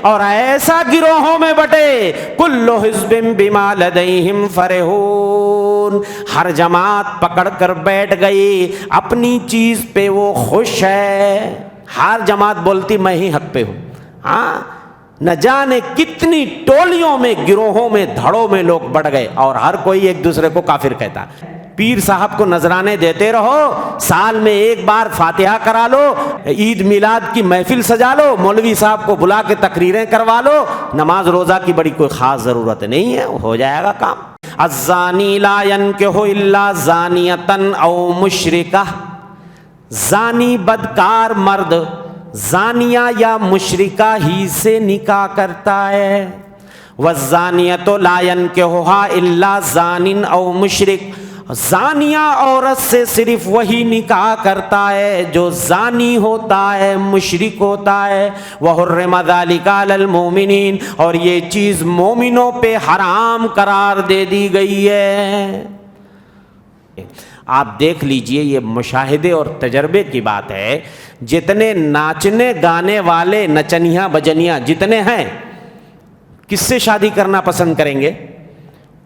اور ایسا گروہوں میں بٹے، کل حزب بما لدیہم فرحون، ہر جماعت پکڑ کر بیٹھ گئی اپنی چیز پہ وہ خوش ہے، ہر جماعت بولتی میں ہی حق پہ ہوں۔ ہاں، نہ جانے کتنی ٹولیوں میں، گروہوں میں، دھڑوں میں لوگ بڑھ گئے، اور ہر کوئی ایک دوسرے کو کافر کہتا۔ پیر صاحب کو نذرانے دیتے رہو، سال میں ایک بار فاتحہ کرا لو، عید میلاد کی محفل سجا لو، مولوی صاحب کو بلا کے تقریریں کروا لو، نماز روزہ کی بڑی کوئی خاص ضرورت نہیں ہے، ہو جائے گا کام۔ الزانی لا ينکح الا زانیۃ او مشرکہ، زانی بدکار مرد زانیہ یا مشرکہ ہی سے نکاح کرتا ہے۔ والزانیۃ لا ينکحها الا زان او مشرک، زانیہ عورت سے صرف وہی نکاح کرتا ہے جو زانی ہوتا ہے، مشرک ہوتا ہے۔ وحرم ذلک علی المؤمنین، اور یہ چیز مومنوں پہ حرام قرار دے دی گئی ہے۔ آپ دیکھ لیجئے، یہ مشاہدے اور تجربے کی بات ہے، جتنے ناچنے گانے والے نچنیاں بجنیاں جتنے ہیں، کس سے شادی کرنا پسند کریں گے؟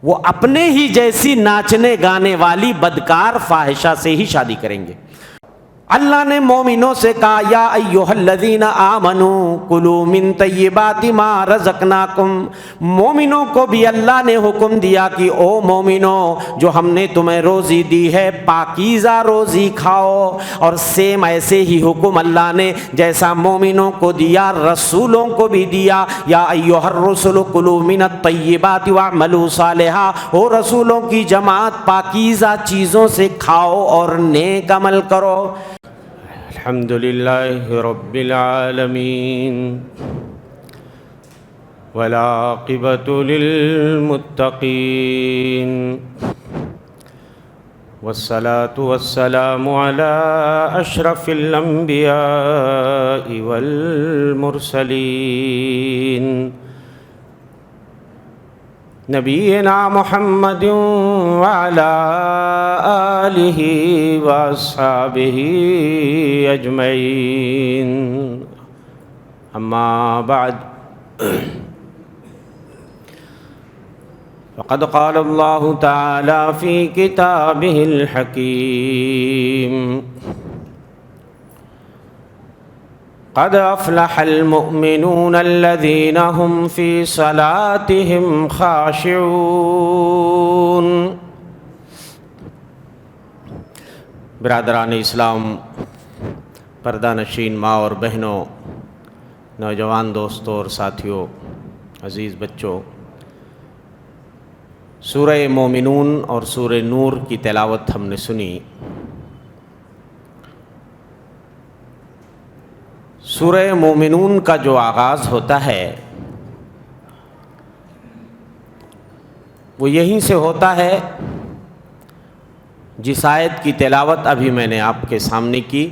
وہ اپنے ہی جیسی ناچنے گانے والی بدکار فاحشہ سے ہی شادی کریں گے۔ اللہ نے مومنوں سے کہا یا ایھا الذین آمنوا کلوا من طیبات ما رزقناکم، مومنوں کو بھی اللہ نے حکم دیا کہ او مومنوں، جو ہم نے تمہیں روزی دی ہے پاکیزہ روزی کھاؤ۔ اور سیم ایسے ہی حکم اللہ نے جیسا مومنوں کو دیا رسولوں کو بھی دیا، یا ایھا الرسل کلوا من الطیبات واعملوا صالحا، او رسولوں کی جماعت پاکیزہ چیزوں سے کھاؤ اور نیک عمل کرو۔ الحمد للہ رب العالمین والعاقبۃ للمتقین والصلاة والسلام علی اشرف الانبیاء والمرسلین نبینا محمد وعلی آلہ واصحابہ اجمعین، اما بعد، فقد قال اللہ تعالی فی کتابہ الحکیم، قد افلح المؤمنون الذین هم فی صلاتهم خاشعون۔ برادران اسلام، پردہ نشین ماں اور بہنوں، نوجوان دوستوں اور ساتھیوں، عزیز بچوں، سورہ مومنون اور سورہ نور کی تلاوت ہم نے سنی۔ سورہ مومنون کا جو آغاز ہوتا ہے وہ یہیں سے ہوتا ہے جس آیت کی تلاوت ابھی میں نے آپ کے سامنے کی۔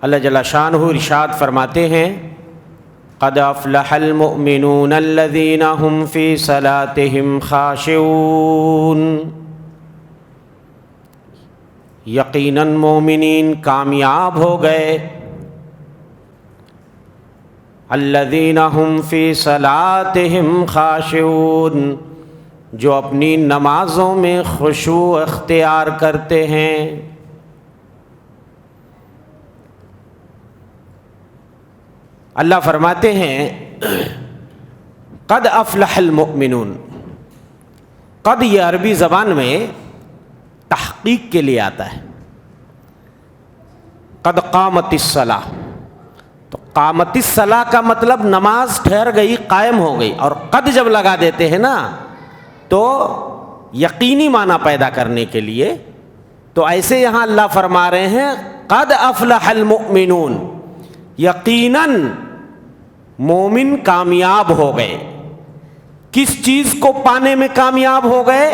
اللہ جل شانہ ارشاد فرماتے ہیں، قد افلح المؤمنون الذین هم فی صلاتهم خاشعون، یقیناً مومنین کامیاب ہو گئے، الذین هم فی صلاتهم خاشعون، جو اپنی نمازوں میں خشوع اختیار کرتے ہیں۔ اللہ فرماتے ہیں قد افلح المؤمنون، قد یہ عربی زبان میں تحقیق کے لیے آتا ہے۔ قد قامت الصلاۃ، تو قامت الصلاۃ کا مطلب نماز ٹھہر گئی، قائم ہو گئی، اور قد جب لگا دیتے ہیں نا تو یقینی معنی پیدا کرنے کے لیے، تو ایسے یہاں اللہ فرما رہے ہیں قد افلح المؤمنون، یقیناً مومن کامیاب ہو گئے۔ کس چیز کو پانے میں کامیاب ہو گئے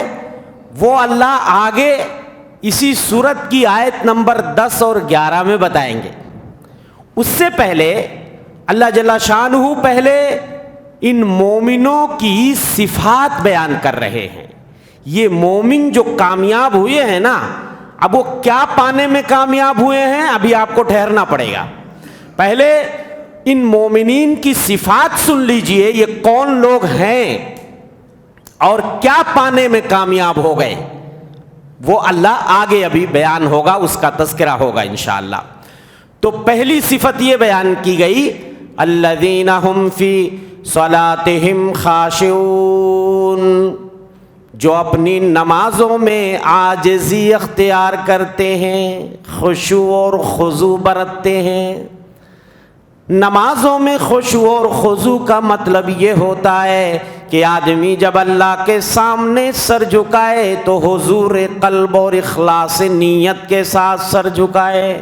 وہ اللہ آگے اسی سورت کی آیت نمبر 10 اور 11 میں بتائیں گے۔ اس سے پہلے اللہ جل شانہ پہلے ان مومنوں کی صفات بیان کر رہے ہیں۔ یہ مومن جو کامیاب ہوئے ہیں نا، اب وہ کیا پانے میں کامیاب ہوئے ہیں ابھی آپ کو ٹھہرنا پڑے گا۔ پہلے ان مومنین کی صفات سن لیجئے، یہ کون لوگ ہیں اور کیا پانے میں کامیاب ہو گئے، وہ اللہ آگے ابھی بیان ہوگا، اس کا تذکرہ ہوگا انشاءاللہ۔ تو پہلی صفت یہ بیان کی گئی، الذین ہم فی صلاتہم خاشعون، جو اپنی نمازوں میں عاجزی اختیار کرتے ہیں، خشوع اور خضوع برتتے ہیں۔ نمازوں میں خشوع اور خضوع کا مطلب یہ ہوتا ہے کہ آدمی جب اللہ کے سامنے سر جھکائے تو حضور قلب اور اخلاص نیت کے ساتھ سر جھکائے،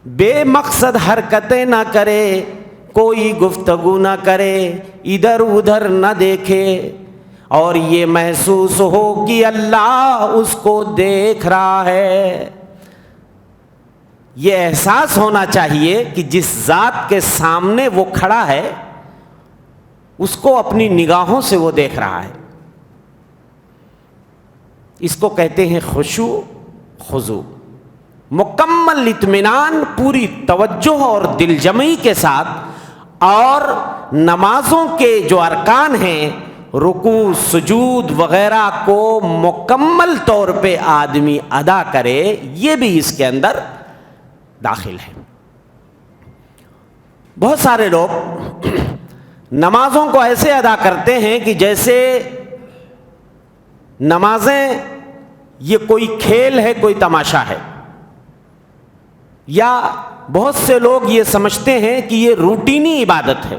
بے مقصد حرکتیں نہ کرے، کوئی گفتگو نہ کرے، ادھر ادھر نہ دیکھے، اور یہ محسوس ہو کہ اللہ اس کو دیکھ رہا ہے۔ یہ احساس ہونا چاہیے کہ جس ذات کے سامنے وہ کھڑا ہے اس کو اپنی نگاہوں سے وہ دیکھ رہا ہے۔ اس کو کہتے ہیں خشوع خضوع، مکمل اطمینان، پوری توجہ اور دل جمعی کے ساتھ، اور نمازوں کے جو ارکان ہیں، رکوع سجود وغیرہ کو مکمل طور پہ آدمی ادا کرے، یہ بھی اس کے اندر داخل ہے۔ بہت سارے لوگ نمازوں کو ایسے ادا کرتے ہیں کہ جیسے نمازیں یہ کوئی کھیل ہے، کوئی تماشا ہے، یا بہت سے لوگ یہ سمجھتے ہیں کہ یہ روٹینی عبادت ہے،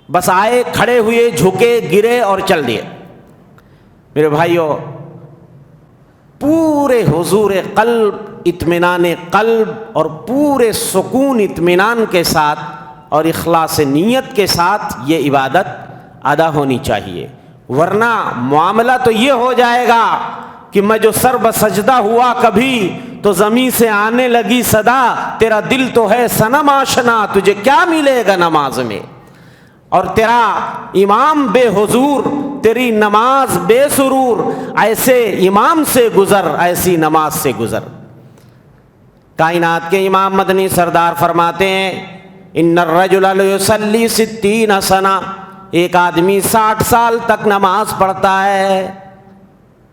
بس آئے، کھڑے ہوئے، جھکے، گرے اور چل دیے۔ میرے بھائیوں، پورے حضور قلب، اطمینان قلب اور پورے سکون اطمینان کے ساتھ اور اخلاص نیت کے ساتھ یہ عبادت ادا ہونی چاہیے، ورنہ معاملہ تو یہ ہو جائے گا کہ میں جو سر بسجدہ ہوا کبھی تو زمین سے آنے لگی صدا، تیرا دل تو ہے صنم آشنا، تجھے کیا ملے گا نماز میں، اور تیرا امام بے حضور، تیری نماز بے سرور، ایسے امام سے گزر، ایسی نماز سے گزر۔ کائنات کے امام مدنی سردار فرماتے ہیں، ان الرجل لیصلی 60 سنہ، ایک آدمی 60 سال تک نماز پڑھتا ہے،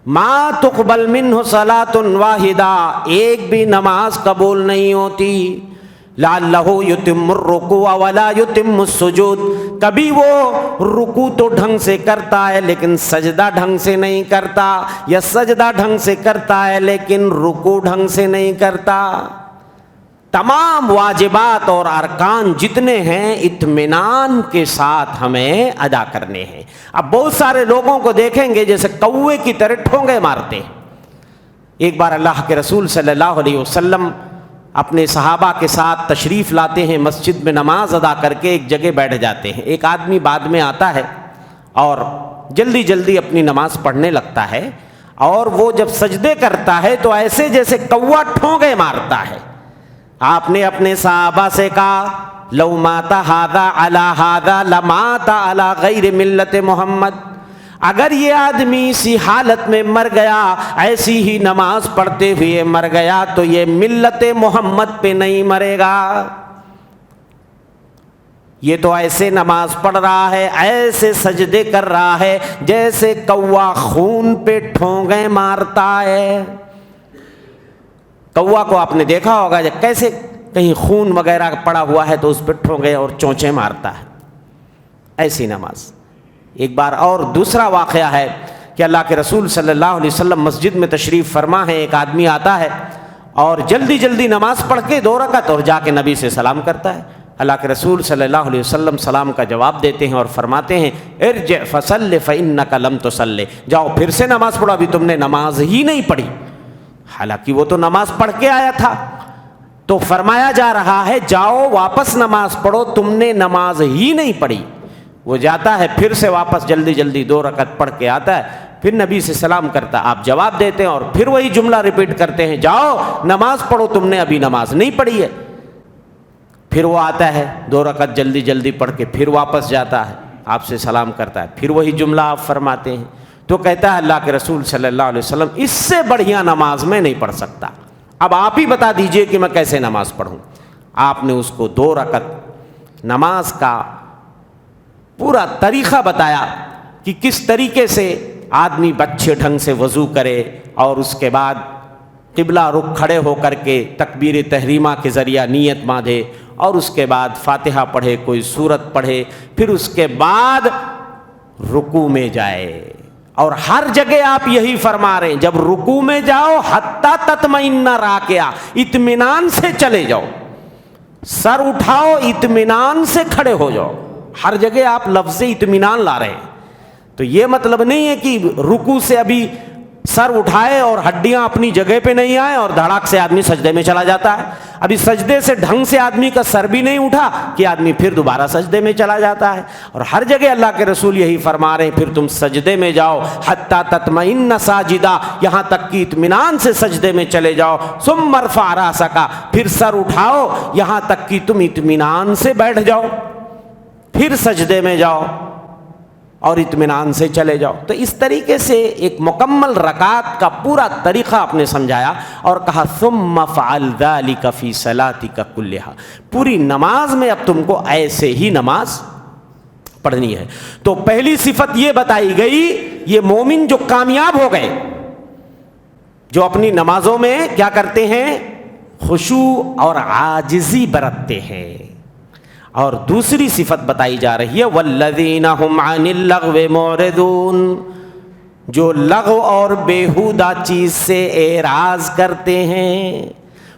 ما تقبل منہ صلاۃ واحدہ، ایک بھی نماز قبول نہیں ہوتی، لعلہ یتم الرکوع ولا یتم السجود، کبھی وہ رکوع تو ڈھنگ سے کرتا ہے لیکن سجدہ ڈھنگ سے نہیں کرتا، یا سجدہ ڈھنگ سے کرتا ہے لیکن رکوع ڈھنگ سے نہیں کرتا۔ تمام واجبات اور ارکان جتنے ہیں اطمینان کے ساتھ ہمیں ادا کرنے ہیں۔ اب بہت سارے لوگوں کو دیکھیں گے جیسے کوے کی طرح ٹھونگے مارتے ہیں۔ ایک بار اللہ کے رسول صلی اللہ علیہ وسلم اپنے صحابہ کے ساتھ تشریف لاتے ہیں، مسجد میں نماز ادا کر کے ایک جگہ بیٹھ جاتے ہیں۔ ایک آدمی بعد میں آتا ہے اور جلدی جلدی اپنی نماز پڑھنے لگتا ہے، اور وہ جب سجدے کرتا ہے تو ایسے جیسے کوا ٹھونگے مارتا ہے۔ آپ نے اپنے صحابہ سے کہا، لو مات ھذا علی ھذا لمات علی غیر ملت محمد، اگر یہ آدمی اسی حالت میں مر گیا، ایسی ہی نماز پڑھتے ہوئے مر گیا، تو یہ ملت محمد پہ نہیں مرے گا۔ یہ تو ایسے نماز پڑھ رہا ہے، ایسے سجدے کر رہا ہے جیسے کوا خون پہ ٹھونگے مارتا ہے۔ کوا کو آپ نے دیکھا ہوگا جب کیسے کہیں خون وغیرہ پڑا ہوا ہے تو اس پہ ٹھونگے اور چونچے مارتا ہے، ایسی نماز۔ ایک بار اور دوسرا واقعہ ہے کہ اللہ کے رسول صلی اللہ علیہ وسلم مسجد میں تشریف فرما ہے، ایک آدمی آتا ہے اور جلدی جلدی نماز پڑھ کے 2 رکعت اور جا کے نبی سے سلام کرتا ہے۔ اللہ کے رسول صلی اللہ علیہ وسلم سلام کا جواب دیتے ہیں اور فرماتے ہیں، ارجع فصل فإنک لم تصل، جاؤ پھر سے نماز پڑھو، ابھی تم نے نماز ہی نہیں پڑھی۔ حالانکہ وہ تو نماز پڑھ کے آیا تھا۔ تو فرمایا جا رہا ہے جاؤ واپس نماز پڑھو، تم نے نماز ہی نہیں پڑھی۔ وہ جاتا ہے، پھر سے واپس جلدی جلدی 2 رکعت پڑھ کے آتا ہے، پھر نبی سے سلام کرتا، آپ جواب دیتے ہیں اور پھر وہی جملہ ریپیٹ کرتے ہیں، جاؤ نماز پڑھو، تم نے ابھی نماز نہیں پڑھی ہے۔ پھر وہ آتا ہے 2 رکعت جلدی جلدی پڑھ کے پھر واپس جاتا ہے، آپ سے سلام کرتا ہے، پھر وہی جملہ آپ فرماتے ہیں۔ تو کہتا ہے اللہ کے رسول صلی اللہ علیہ وسلم، اس سے بڑھیا نماز میں نہیں پڑھ سکتا، اب آپ ہی بتا دیجئے کہ میں کیسے نماز پڑھوں۔ آپ نے اس کو 2 رکعت نماز کا پورا طریقہ بتایا کہ کس طریقے سے آدمی اچھے ڈھنگ سے وضو کرے اور اس کے بعد قبلہ رخ کھڑے ہو کر کے تکبیر تحریمہ کے ذریعہ نیت باندھے اور اس کے بعد فاتحہ پڑھے، کوئی سورت پڑھے، پھر اس کے بعد رکوع میں جائے۔ اور ہر جگہ آپ یہی فرما رہے ہیں، جب رکوع میں جاؤ حتی تطمئن راکعا، اطمینان سے چلے جاؤ، سر اٹھاؤ، اطمینان سے کھڑے ہو جاؤ۔ ہر جگہ آپ لفظ اطمینان لا رہے ہیں، تو یہ مطلب نہیں ہے کہ رکوع سے ابھی سر اٹھائے اور ہڈیاں اپنی جگہ پہ نہیں آئے اور دھڑاک سے آدمی سجدے میں چلا جاتا ہے، ابھی سجدے سے ڈھنگ سے آدمی کا سر بھی نہیں اٹھا کہ آدمی پھر دوبارہ سجدے میں چلا جاتا ہے۔ اور ہر جگہ اللہ کے رسول یہی فرما رہے ہیں، پھر تم سجدے میں جاؤ حتی تطمئن ساجدہ، یہاں تک کہ اطمینان سے سجدے میں چلے جاؤ، ثم ارفع راسک، پھر سر اٹھاؤ یہاں تک کہ تم اطمینان سے بیٹھ جاؤ، پھر سجدے میں جاؤ اور اطمینان سے چلے جاؤ۔ تو اس طریقے سے ایک مکمل رکعت کا پورا طریقہ آپ نے سمجھایا اور کہا ثم فعل ذلک فی صلاتک کلھا، پوری نماز میں اب تم کو ایسے ہی نماز پڑھنی ہے۔ تو پہلی صفت یہ بتائی گئی، یہ مومن جو کامیاب ہو گئے، جو اپنی نمازوں میں کیا کرتے ہیں، خشوع اور عاجزی برتتے ہیں۔ اور دوسری صفت بتائی جا رہی ہے والذین هم عن اللغو معرضون، جو لغو اور بیہودہ چیز سے اعراض کرتے ہیں۔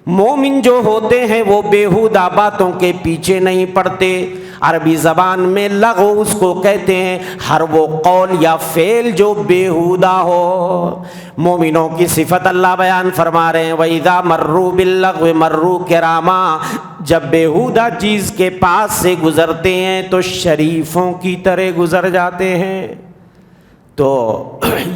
مومن جو ہوتے ہیں وہ بیہودہ باتوں کے پیچھے نہیں پڑتے۔ عربی زبان میں لغو اس کو کہتے ہیں ہر وہ قول یا فعل جو بیہودہ ہو۔ مومنوں کی صفت اللہ بیان فرما رہے ہیں وَإِذَا مَرُّوا بِاللَّغْوِ مَرُّوا كِرَامًا، جب بیہودہ چیز کے پاس سے گزرتے ہیں تو شریفوں کی طرح گزر جاتے ہیں۔ تو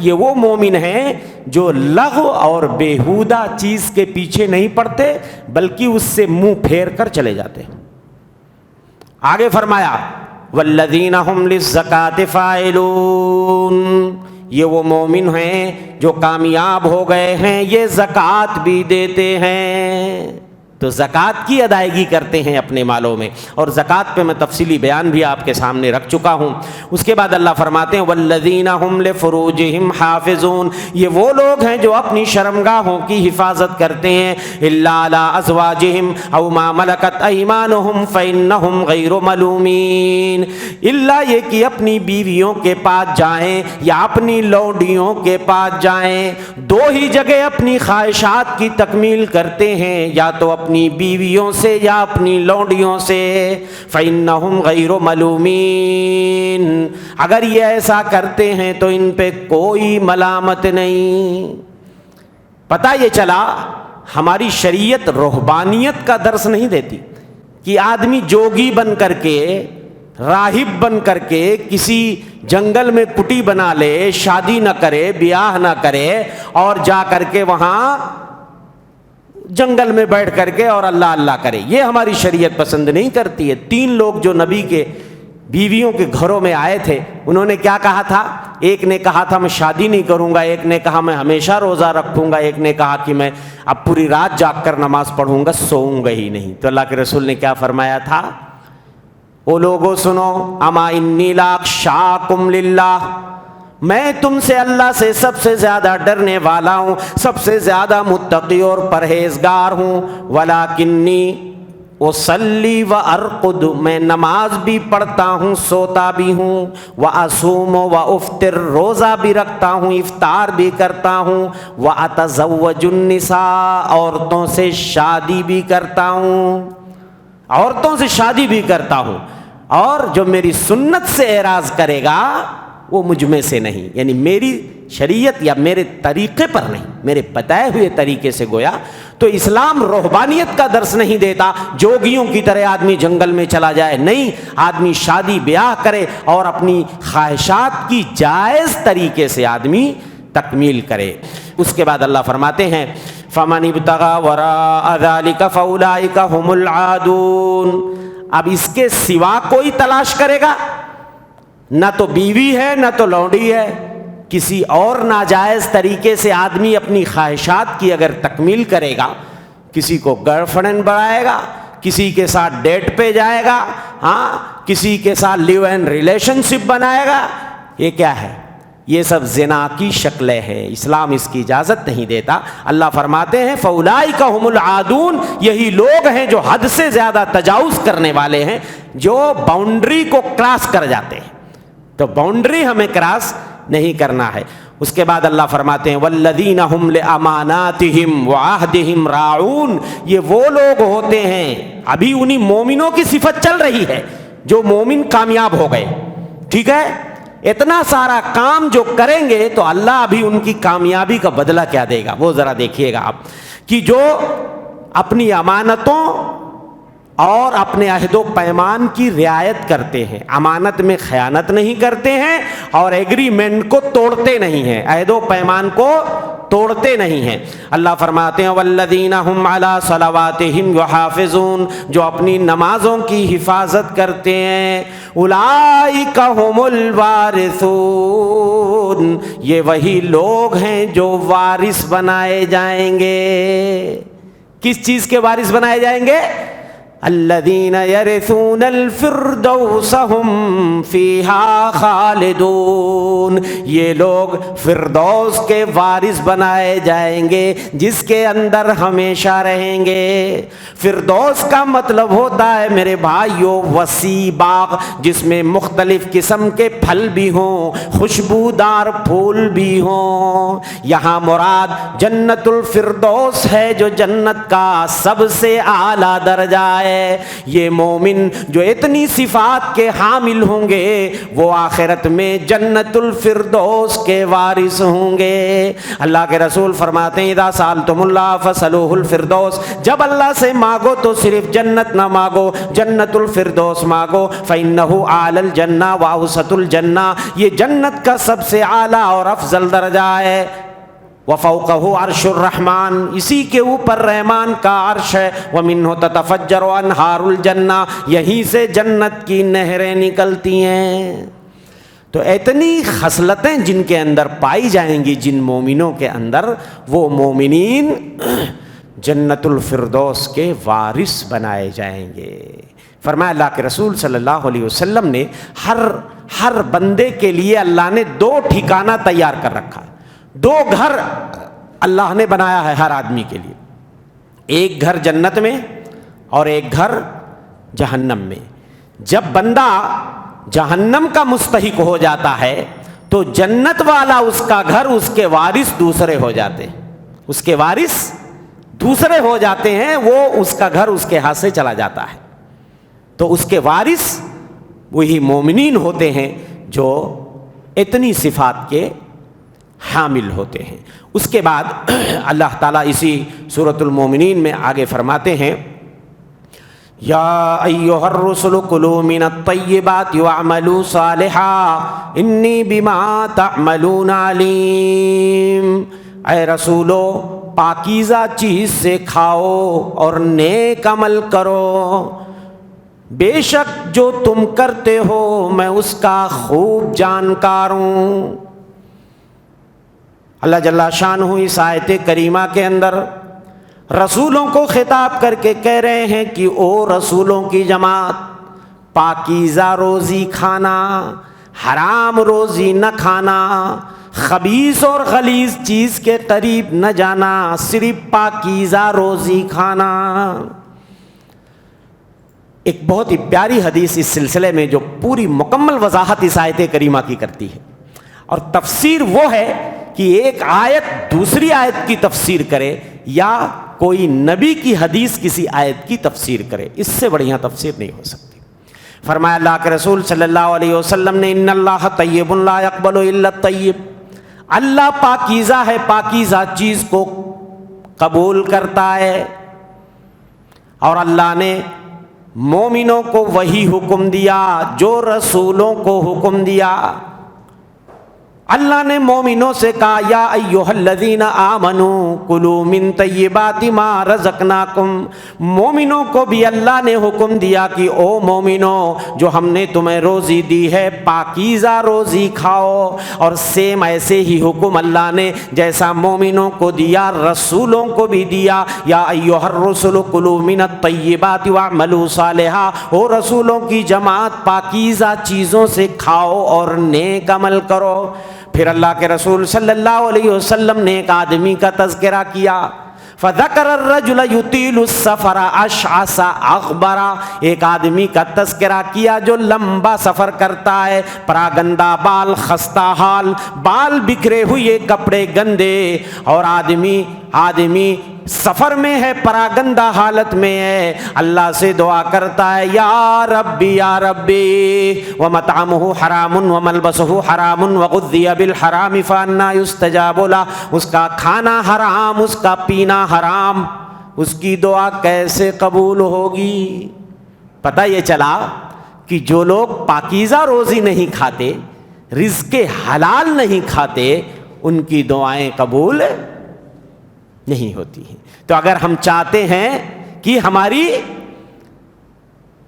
یہ وہ مومن ہیں جو لغو اور بیہودہ چیز کے پیچھے نہیں پڑتے بلکہ اس سے منہ پھیر کر چلے جاتے ہیں۔ آگے فرمایا والذین هم للزکاۃ فاعلون، یہ وہ مومن ہیں جو کامیاب ہو گئے ہیں، یہ زکوٰۃ بھی دیتے ہیں۔ تو زکوٰۃ کی ادائیگی کرتے ہیں اپنے مالوں میں، اور زکوٰۃ پہ میں تفصیلی بیان بھی آپ کے سامنے رکھ چکا ہوں۔ اس کے بعد اللہ فرماتے ہیں والذین هم لفروجہم حافظون، یہ وہ لوگ ہیں جو اپنی شرمگاہوں کی حفاظت کرتے ہیں، الا علی ازواجہم او ما ملکت ایمانہم فانہم غیر ملومین، الا یہ کہ اپنی بیویوں کے پاس جائیں یا اپنی لونڈیوں کے پاس جائیں، دو ہی جگہ اپنی خواہشات کی تکمیل کرتے ہیں، یا تو اپنی بیویوں سے یا اپنی لونڈیوں سے، فَإِنَّهُمْ غَيْرُ مَلُومِينَ، اگر یہ ایسا کرتے ہیں تو ان پہ کوئی ملامت نہیں۔ پتہ یہ چلا ہماری شریعت رہبانیت کا درس نہیں دیتی کہ آدمی جوگی بن کر کے، راہب بن کر کے کسی جنگل میں کٹی بنا لے، شادی نہ کرے، بیاہ نہ کرے اور جا کر کے وہاں جنگل میں بیٹھ کر کے اور اللہ اللہ کرے۔ یہ ہماری شریعت پسند نہیں کرتی ہے۔ 3 لوگ جو نبی کے بیویوں کے گھروں میں آئے تھے، انہوں نے کیا کہا تھا؟ ایک نے کہا تھا میں شادی نہیں کروں گا، ایک نے کہا میں ہمیشہ روزہ رکھوں گا، ایک نے کہا کہ میں اب پوری رات جاگ کر نماز پڑھوں گا، سوؤں گا ہی نہیں۔ تو اللہ کے رسول نے کیا فرمایا تھا؟ او لوگو سنو، اما انی لاخشاکم للہ، میں تم سے اللہ سے سب سے زیادہ ڈرنے والا ہوں، سب سے زیادہ متقی اور پرہیزگار ہوں، ولیکنی اصلی و ارقد، میں نماز بھی پڑھتا ہوں، سوتا بھی ہوں، واصوم و افطر، روزہ بھی رکھتا ہوں، افطار بھی کرتا ہوں، واتزوج النساء، عورتوں سے شادی بھی کرتا ہوں، عورتوں سے شادی بھی کرتا ہوں، اور جو میری سنت سے اعراض کرے گا وہ مجھ میں سے نہیں، یعنی میری شریعت یا میرے طریقے پر نہیں، میرے بتائے ہوئے طریقے سے گویا۔ تو اسلام رہبانیت کا درس نہیں دیتا جوگیوں کی طرح آدمی جنگل میں چلا جائے، نہیں، آدمی شادی بیاہ کرے اور اپنی خواہشات کی جائز طریقے سے آدمی تکمیل کرے۔ اس کے بعد اللہ فرماتے ہیں فَمَنِ ابْتَغَىٰ وَرَاءَ ذَلِكَ فَأُولَٰئِكَ هُمُ الْعَادُونَ، اب اس کے سوا کوئی تلاش کرے گا، نہ تو بیوی ہے نہ تو لونڈی ہے، کسی اور ناجائز طریقے سے آدمی اپنی خواہشات کی اگر تکمیل کرے گا، کسی کو گرل فرینڈ بنائے گا، کسی کے ساتھ ڈیٹ پہ جائے گا، ہاں کسی کے ساتھ لیو اینڈ ریلیشن شپ بنائے گا، یہ کیا ہے؟ یہ سب زنا کی شکلیں ہیں، اسلام اس کی اجازت نہیں دیتا۔ اللہ فرماتے ہیں فَأُولَٰئِكَ هُمُ الْعَادُونَ، یہی لوگ ہیں جو حد سے زیادہ تجاوز کرنے والے ہیں، جو باؤنڈری کو کراس کر جاتے ہیں۔ تو باؤنڈری ہمیں کراس نہیں کرنا ہے۔ اس کے بعد اللہ فرماتے ہیں وَالَّذِينَ هُمْ لِأَمَانَاتِهِمْ وَعَهْدِهِمْ رَاعُونَ، یہ وہ لوگ ہوتے ہیں، ابھی انہی مومنوں کی صفت چل رہی ہے جو مومن کامیاب ہو گئے، ٹھیک ہے؟ اتنا سارا کام جو کریں گے تو اللہ ابھی ان کی کامیابی کا بدلہ کیا دے گا، وہ ذرا دیکھیے گا آپ، کہ جو اپنی امانتوں اور اپنے عہد و پیمان کی رعایت کرتے ہیں، امانت میں خیانت نہیں کرتے ہیں اور ایگریمنٹ کو توڑتے نہیں ہیں، عہد و پیمان کو توڑتے نہیں ہیں۔ اللہ فرماتے ہیں والذین هم علی صلواتہم یحافظون، جو اپنی نمازوں کی حفاظت کرتے ہیں، اولئک هم الوارثون، یہ وہی لوگ ہیں جو وارث بنائے جائیں گے۔ کس چیز کے وارث بنائے جائیں گے؟ الذین یرثون الفردوس ہم فیہا خالدون، یہ لوگ فردوس کے وارث بنائے جائیں گے جس کے اندر ہمیشہ رہیں گے۔ فردوس کا مطلب ہوتا ہے میرے بھائیو وسیع باغ، جس میں مختلف قسم کے پھل بھی ہوں، خوشبودار پھول بھی ہوں۔ یہاں مراد جنت الفردوس ہے جو جنت کا سب سے اعلیٰ درجہ ہے۔ یہ مومن جو اتنی صفات کے حامل ہوں گے وہ آخرت میں جنت الفردوس کے وارث ہوں گے۔ اللہ کے رسول فرماتے ہیں اذا سألتم اللہ فاسألوہ الفردوس، جب اللہ سے مانگو تو صرف جنت نہ مانگو، جنت الفردوس مانگو، فإنہ اعلی الجنہ واوسط الجنہ، یہ جنت کا سب سے اعلیٰ اور افضل درجہ ہے۔ وفوقہ عرش الرحمن، اسی کے اوپر رحمان کا عرش ہے۔ ومنہ تتفجر انہار الجنہ، یہیں سے جنت کی نہریں نکلتی ہیں۔ تو اتنی خصلتیں جن کے اندر پائی جائیں گی جن مومنوں کے اندر، وہ مومنین جنت الفردوس کے وارث بنائے جائیں گے۔ فرمایا اللہ کے رسول صلی اللہ علیہ وسلم نے ہر بندے کے لیے اللہ نے دو ٹھکانہ تیار کر رکھا، دو گھر اللہ نے بنایا ہے ہر آدمی کے لیے، ایک گھر جنت میں اور ایک گھر جہنم میں۔ جب بندہ جہنم کا مستحق ہو جاتا ہے تو جنت والا اس کا گھر، اس کے وارث دوسرے ہو جاتے ہیں، اس کے وارث دوسرے ہو جاتے ہیں، وہ اس کا گھر اس کے ہاتھ سے چلا جاتا ہے۔ تو اس کے وارث وہی مومنین ہوتے ہیں جو اتنی صفات کے حامل ہوتے ہیں۔ اس کے بعد اللہ تعالیٰ اسی سورۃ المومنین میں آگے فرماتے ہیں یا ایھا الرسل کلوا من الطیبات واعملوا صالحا انی بما تعملون علیم، اے رسولو پاکیزہ چیز سے کھاؤ اور نیک عمل کرو، بے شک جو تم کرتے ہو میں اس کا خوب جانکار ہوں۔ اللہ جل شانہ اس آیت کریمہ کے اندر رسولوں کو خطاب کر کے کہہ رہے ہیں کہ او رسولوں کی جماعت، پاکیزہ روزی کھانا، حرام روزی نہ کھانا، خبیث اور غلیظ چیز کے قریب نہ جانا، صرف پاکیزہ روزی کھانا۔ ایک بہت ہی پیاری حدیث اس سلسلے میں جو پوری مکمل وضاحت اس آیت کریمہ کی کرتی ہے، اور تفسیر وہ ہے کہ ایک آیت دوسری آیت کی تفسیر کرے یا کوئی نبی کی حدیث کسی آیت کی تفسیر کرے، اس سے بڑھیا تفسیر نہیں ہو سکتی۔ فرمایا اللہ کے رسول صلی اللہ علیہ وسلم نے ان اللہ طیب لا یقبل الا الطیب، اللہ پاکیزہ ہے، پاکیزہ چیز کو قبول کرتا ہے۔ اور اللہ نے مومنوں کو وہی حکم دیا جو رسولوں کو حکم دیا، اللہ نے مومنوں سے کہا یا ایھا الذین آمنوا کلوا من طیبات ما رزقناکم، مومنوں کو بھی اللہ نے حکم دیا کہ او مومنوں جو ہم نے تمہیں روزی دی ہے پاکیزہ روزی کھاؤ، اور سیم ایسے ہی حکم اللہ نے جیسا مومنوں کو دیا رسولوں کو بھی دیا، یا ایھا الرسل کلوا من الطیبات واعملوا صالحا، او رسولوں کی جماعت پاکیزہ چیزوں سے کھاؤ اور نیک عمل کرو۔ پھر اللہ کے رسول صلی اللہ علیہ وسلم نے ایک آدمی کا تذکرہ کیا، فذکر الرجل یطیل السفر اشعث اغبر، ایک آدمی کا تذکرہ کیا جو لمبا سفر کرتا ہے، پراگندہ بال، خستہ حال، بال بکھرے ہوئے، کپڑے گندے، اور آدمی سفر میں ہے، پراگندہ حالت میں ہے، اللہ سے دعا کرتا ہے یا ربی یا ربی، ومطعمہ حرام وملبسہ حرام وغذی بالحرام فانا یستجاب لہ، اس کا کھانا حرام، اس کا پینا حرام، اس کی دعا کیسے قبول ہوگی؟ پتہ یہ چلا کہ جو لوگ پاکیزہ روزی نہیں کھاتے، رزق حلال نہیں کھاتے، ان کی دعائیں قبول نہیں ہوتی ہیں۔ تو اگر ہم چاہتے ہیں کہ ہماری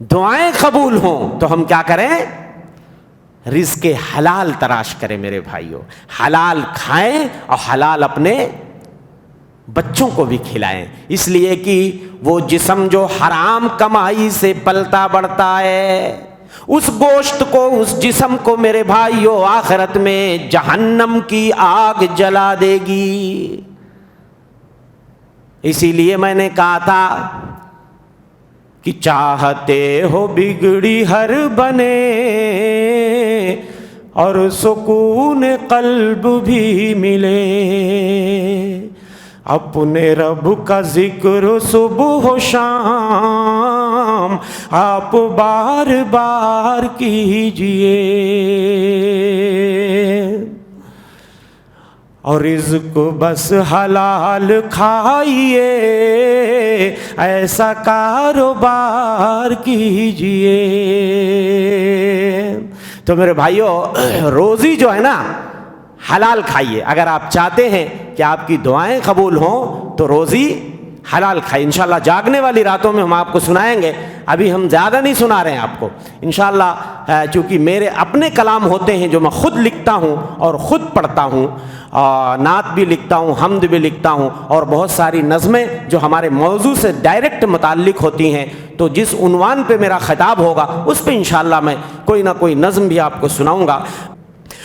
دعائیں قبول ہوں تو ہم کیا کریں؟ رزق حلال تلاش کریں میرے بھائیوں، حلال کھائیں اور حلال اپنے بچوں کو بھی کھلائیں، اس لیے کہ وہ جسم جو حرام کمائی سے پلتا بڑھتا ہے، اس گوشت کو، اس جسم کو میرے بھائیوں آخرت میں جہنم کی آگ جلا دے گی۔ اسی لیے میں نے کہا تھا کہ چاہتے ہو بگڑی ہر بنے اور سکون قلب بھی ملے، اپنے رب کا ذکر صبح و شام آپ بار بار کیجئے، اور رزق بس حلال کھائیے، ایسا کاروبار کیجئے۔ تو میرے بھائیوں روزی جو ہے نا حلال کھائیے، اگر آپ چاہتے ہیں کہ آپ کی دعائیں قبول ہوں تو روزی حلال کھائیے۔ انشاءاللہ جاگنے والی راتوں میں ہم آپ کو سنائیں گے، ابھی ہم زیادہ نہیں سنا رہے ہیں آپ کو انشاءاللہ، چونکہ میرے اپنے کلام ہوتے ہیں جو میں خود لکھتا ہوں اور خود پڑھتا ہوں، نعت بھی لکھتا ہوں، حمد بھی لکھتا ہوں، اور بہت ساری نظمیں جو ہمارے موضوع سے ڈائریکٹ متعلق ہوتی ہیں، تو جس عنوان پہ میرا خطاب ہوگا اس پہ انشاءاللہ میں کوئی نہ کوئی نظم بھی آپ کو سناؤں گا۔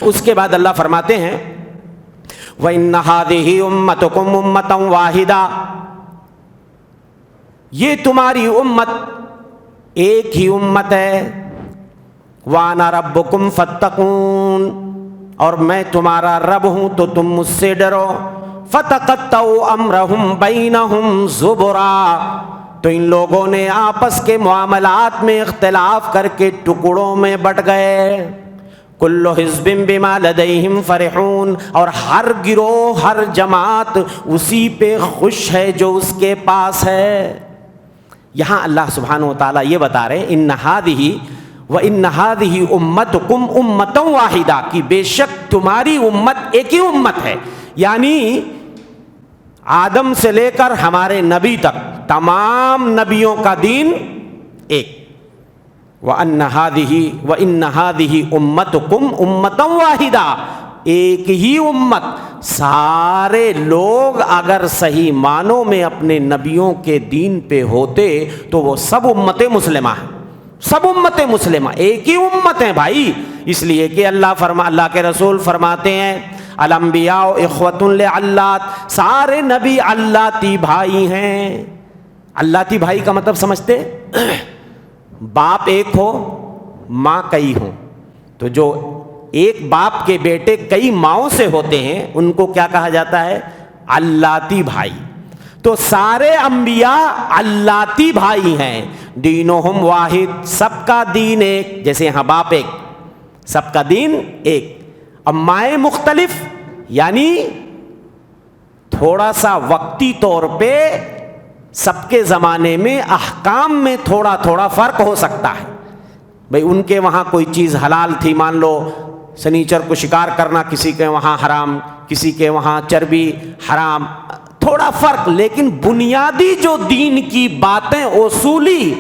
اس کے بعد اللہ فرماتے ہیں وَإِنَّ هَذِهِ أُمَّتُكُمْ أُمَّةً وَاحِدَةً، یہ تمہاری امت ایک ہی امت ہے، وَأَنَا رَبُّكُمْ فَاتَّقُونِ، اور میں تمہارا رب ہوں تو تم مجھ سے ڈرو۔ فَتَقَطَّعُوا أَمْرَهُمْ بَيْنَهُمْ زُبُرًا، تو ان لوگوں نے آپس کے معاملات میں اختلاف کر کے ٹکڑوں میں بٹ گئے۔ کل حزب بما لدیہم فرحون، اور ہر گروہ، ہر جماعت اسی پہ خوش ہے جو اس کے پاس ہے۔ یہاں اللہ سبحانہ وتعالیٰ یہ بتا رہے ان ہذہ وان ہذہ امتکم امۃ واحدہ، کہ بے شک تمہاری امت ایک ہی امت ہے، یعنی آدم سے لے کر ہمارے نبی تک تمام نبیوں کا دین ایک۔ وَأَنَّ هَذِهِ أُمَّتُكُمْ أُمَّةً وَاحِدَةً، ایک ہی امت، سارے لوگ اگر صحیح معنوں میں اپنے نبیوں کے دین پہ ہوتے تو وہ سب امت مسلمہ ہیں، سب امت مسلمہ ایک ہی امت ہیں بھائی۔ اس لیے کہ اللہ کے رسول فرماتے ہیں الانبیاء اخوۃ لعلات، سارے نبی علاتی بھائی ہیں۔ علاتی بھائی کا مطلب سمجھتے؟ باپ ایک ہو ماں کئی ہوں، تو جو ایک باپ کے بیٹے کئی ماؤں سے ہوتے ہیں ان کو کیا کہا جاتا ہے؟ علاتی بھائی۔ تو سارے انبیاء علاتی بھائی ہیں، دینہم واحد، سب کا دین ایک، جیسے یہاں باپ ایک، سب کا دین ایک، اب مائیں مختلف، یعنی تھوڑا سا وقتی طور پہ سب کے زمانے میں احکام میں تھوڑا تھوڑا فرق ہو سکتا ہے۔ بھئی ان کے وہاں کوئی چیز حلال تھی مان لو سنیچر کو شکار کرنا کسی کے وہاں حرام، کسی کے وہاں چربی حرام، تھوڑا فرق، لیکن بنیادی جو دین کی باتیں اصولی،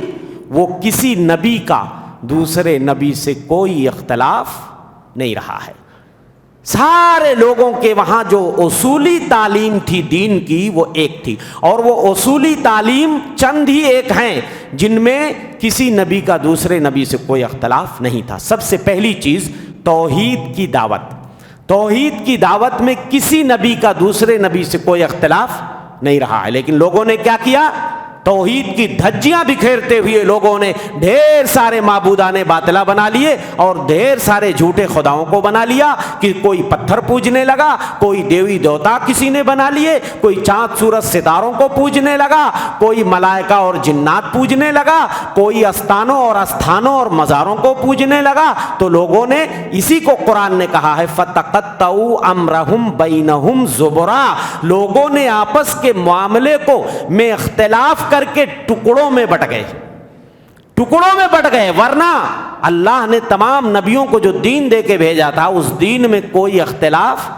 وہ کسی نبی کا دوسرے نبی سے کوئی اختلاف نہیں رہا ہے۔ سارے لوگوں کے وہاں جو اصولی تعلیم تھی دین کی وہ ایک تھی، اور وہ اصولی تعلیم چند ہی ایک ہیں جن میں کسی نبی کا دوسرے نبی سے کوئی اختلاف نہیں تھا۔ سب سے پہلی چیز توحید کی دعوت۔ توحید کی دعوت میں کسی نبی کا دوسرے نبی سے کوئی اختلاف نہیں رہا ہے، لیکن لوگوں نے کیا کیا؟ توحید کی دھجیاں بکھیرتے ہوئے لوگوں نے ڈھیر سارے معبودان باطلہ بنا لیے اور ڈھیر سارے جھوٹے خداؤں کو بنا لیا، کہ کوئی پتھر پوجنے لگا، کوئی دیوی دیوتا کسی نے بنا لیے، کوئی چاند سورج ستاروں کو پوجنے لگا، کوئی ملائکہ اور جنات پوجنے لگا، کوئی استانوں اور استھانوں اور مزاروں کو پوجنے لگا۔ تو لوگوں نے اسی کو قرآن نے کہا ہے فَتَقَطَّعُوا أَمْرَهُمْ بَيْنَهُمْ زُبُرًا، لوگوں نے آپس کے معاملے کو میں اختلاف کر کے ٹکڑوں میں بٹ گئے، ٹکڑوں میں بٹ گئے، ورنہ اللہ نے تمام نبیوں کو جو دین دے کے بھیجا تھا اس دین میں کوئی اختلاف،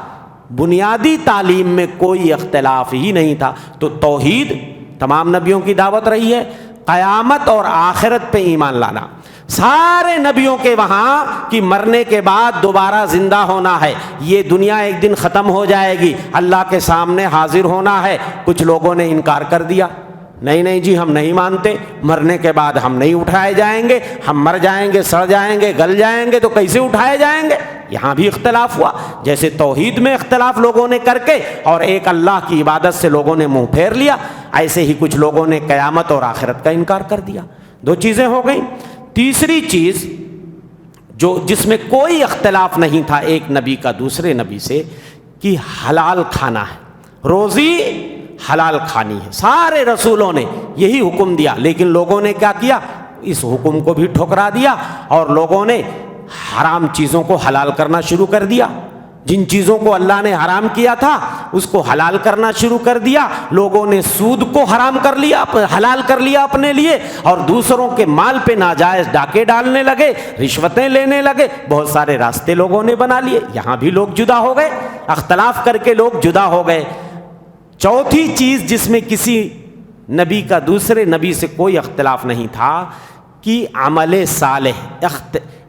بنیادی تعلیم میں کوئی اختلاف ہی نہیں تھا۔ تو توحید تمام نبیوں کی دعوت رہی ہے۔ قیامت اور آخرت پہ ایمان لانا، سارے نبیوں کے وہاں کہ مرنے کے بعد دوبارہ زندہ ہونا ہے، یہ دنیا ایک دن ختم ہو جائے گی، اللہ کے سامنے حاضر ہونا ہے۔ کچھ لوگوں نے انکار کر دیا، نہیں جی ہم نہیں مانتے، مرنے کے بعد ہم نہیں اٹھائے جائیں گے، ہم مر جائیں گے، سڑ جائیں گے، گل جائیں گے تو کیسے اٹھائے جائیں گے؟ یہاں بھی اختلاف ہوا، جیسے توحید میں اختلاف لوگوں نے کر کے اور ایک اللہ کی عبادت سے لوگوں نے منہ پھیر لیا، ایسے ہی کچھ لوگوں نے قیامت اور آخرت کا انکار کر دیا۔ دو چیزیں ہو گئیں۔ تیسری چیز جس میں کوئی اختلاف نہیں تھا ایک نبی کا دوسرے نبی سے، کہ حلال کھانا ہے، روزی حلال کھانی ہے۔ سارے رسولوں نے یہی حکم دیا، لیکن لوگوں نے کیا کیا؟ اس حکم کو بھی ٹھکرا دیا اور لوگوں نے حرام چیزوں کو حلال کرنا شروع کر دیا۔ جن چیزوں کو اللہ نے حرام کیا تھا اس کو حلال کرنا شروع کر دیا۔ لوگوں نے سود کو حرام کر لیا، حلال کر لیا اپنے لیے، اور دوسروں کے مال پہ ناجائز ڈاکے ڈالنے لگے، رشوتیں لینے لگے، بہت سارے راستے لوگوں نے بنا لیے۔ یہاں بھی لوگ جدا ہو گئے، اختلاف کر کے لوگ جدا ہو گئے۔ چوتھی چیز جس میں کسی نبی کا دوسرے نبی سے کوئی اختلاف نہیں تھا کہ عمل صالح،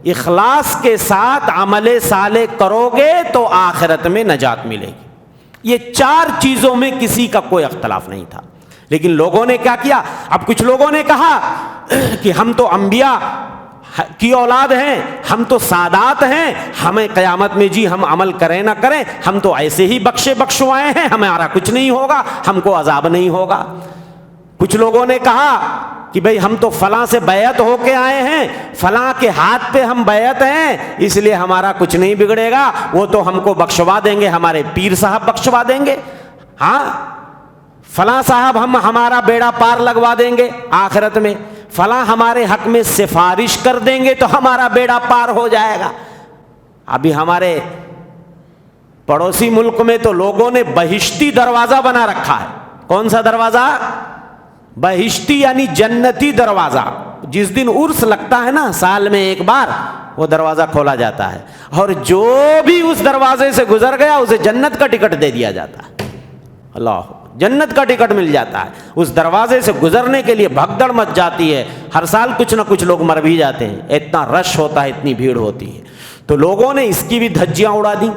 اخلاص کے ساتھ عمل صالح کرو گے تو آخرت میں نجات ملے گی۔ یہ چار چیزوں میں کسی کا کوئی اختلاف نہیں تھا، لیکن لوگوں نے کیا کیا؟ اب کچھ لوگوں نے کہا کہ ہم تو انبیاء کی اولاد ہیں، ہم تو سادات ہیں، ہمیں قیامت میں جی ہم عمل کریں نہ کریں، ہم تو ایسے ہی بخشوائے ہیں، ہمارا کچھ نہیں ہوگا، ہم کو عذاب نہیں ہوگا۔ کچھ لوگوں نے کہا کہ بھئی ہم تو فلاں سے بیعت ہو کے آئے ہیں، فلاں کے ہاتھ پہ ہم بیعت ہیں، اس لیے ہمارا کچھ نہیں بگڑے گا، وہ تو ہم کو بخشوا دیں گے، ہمارے پیر صاحب بخشوا دیں گے، ہاں فلاں صاحب ہمارا بیڑا پار لگوا دیں گے آخرت میں، فلاں ہمارے حق میں سفارش کر دیں گے تو ہمارا بیڑا پار ہو جائے گا۔ ابھی ہمارے پڑوسی ملک میں تو لوگوں نے بہشتی دروازہ بنا رکھا ہے۔ کون سا دروازہ؟ بہشتی یعنی جنتی دروازہ۔ جس دن عرس لگتا ہے نا سال میں ایک بار، وہ دروازہ کھولا جاتا ہے، اور جو بھی اس دروازے سے گزر گیا اسے جنت کا ٹکٹ دے دیا جاتا ہے۔ اللہ، جنت کا ٹکٹ مل جاتا ہے۔ اس دروازے سے گزرنے کے لیے بھگدڑ مچ جاتی ہے، ہر سال کچھ نہ کچھ لوگ مر بھی جاتے ہیں، اتنا رش ہوتا ہے، اتنی بھیڑ ہوتی ہے۔ تو لوگوں نے اس کی بھی دھجیاں اڑا دی،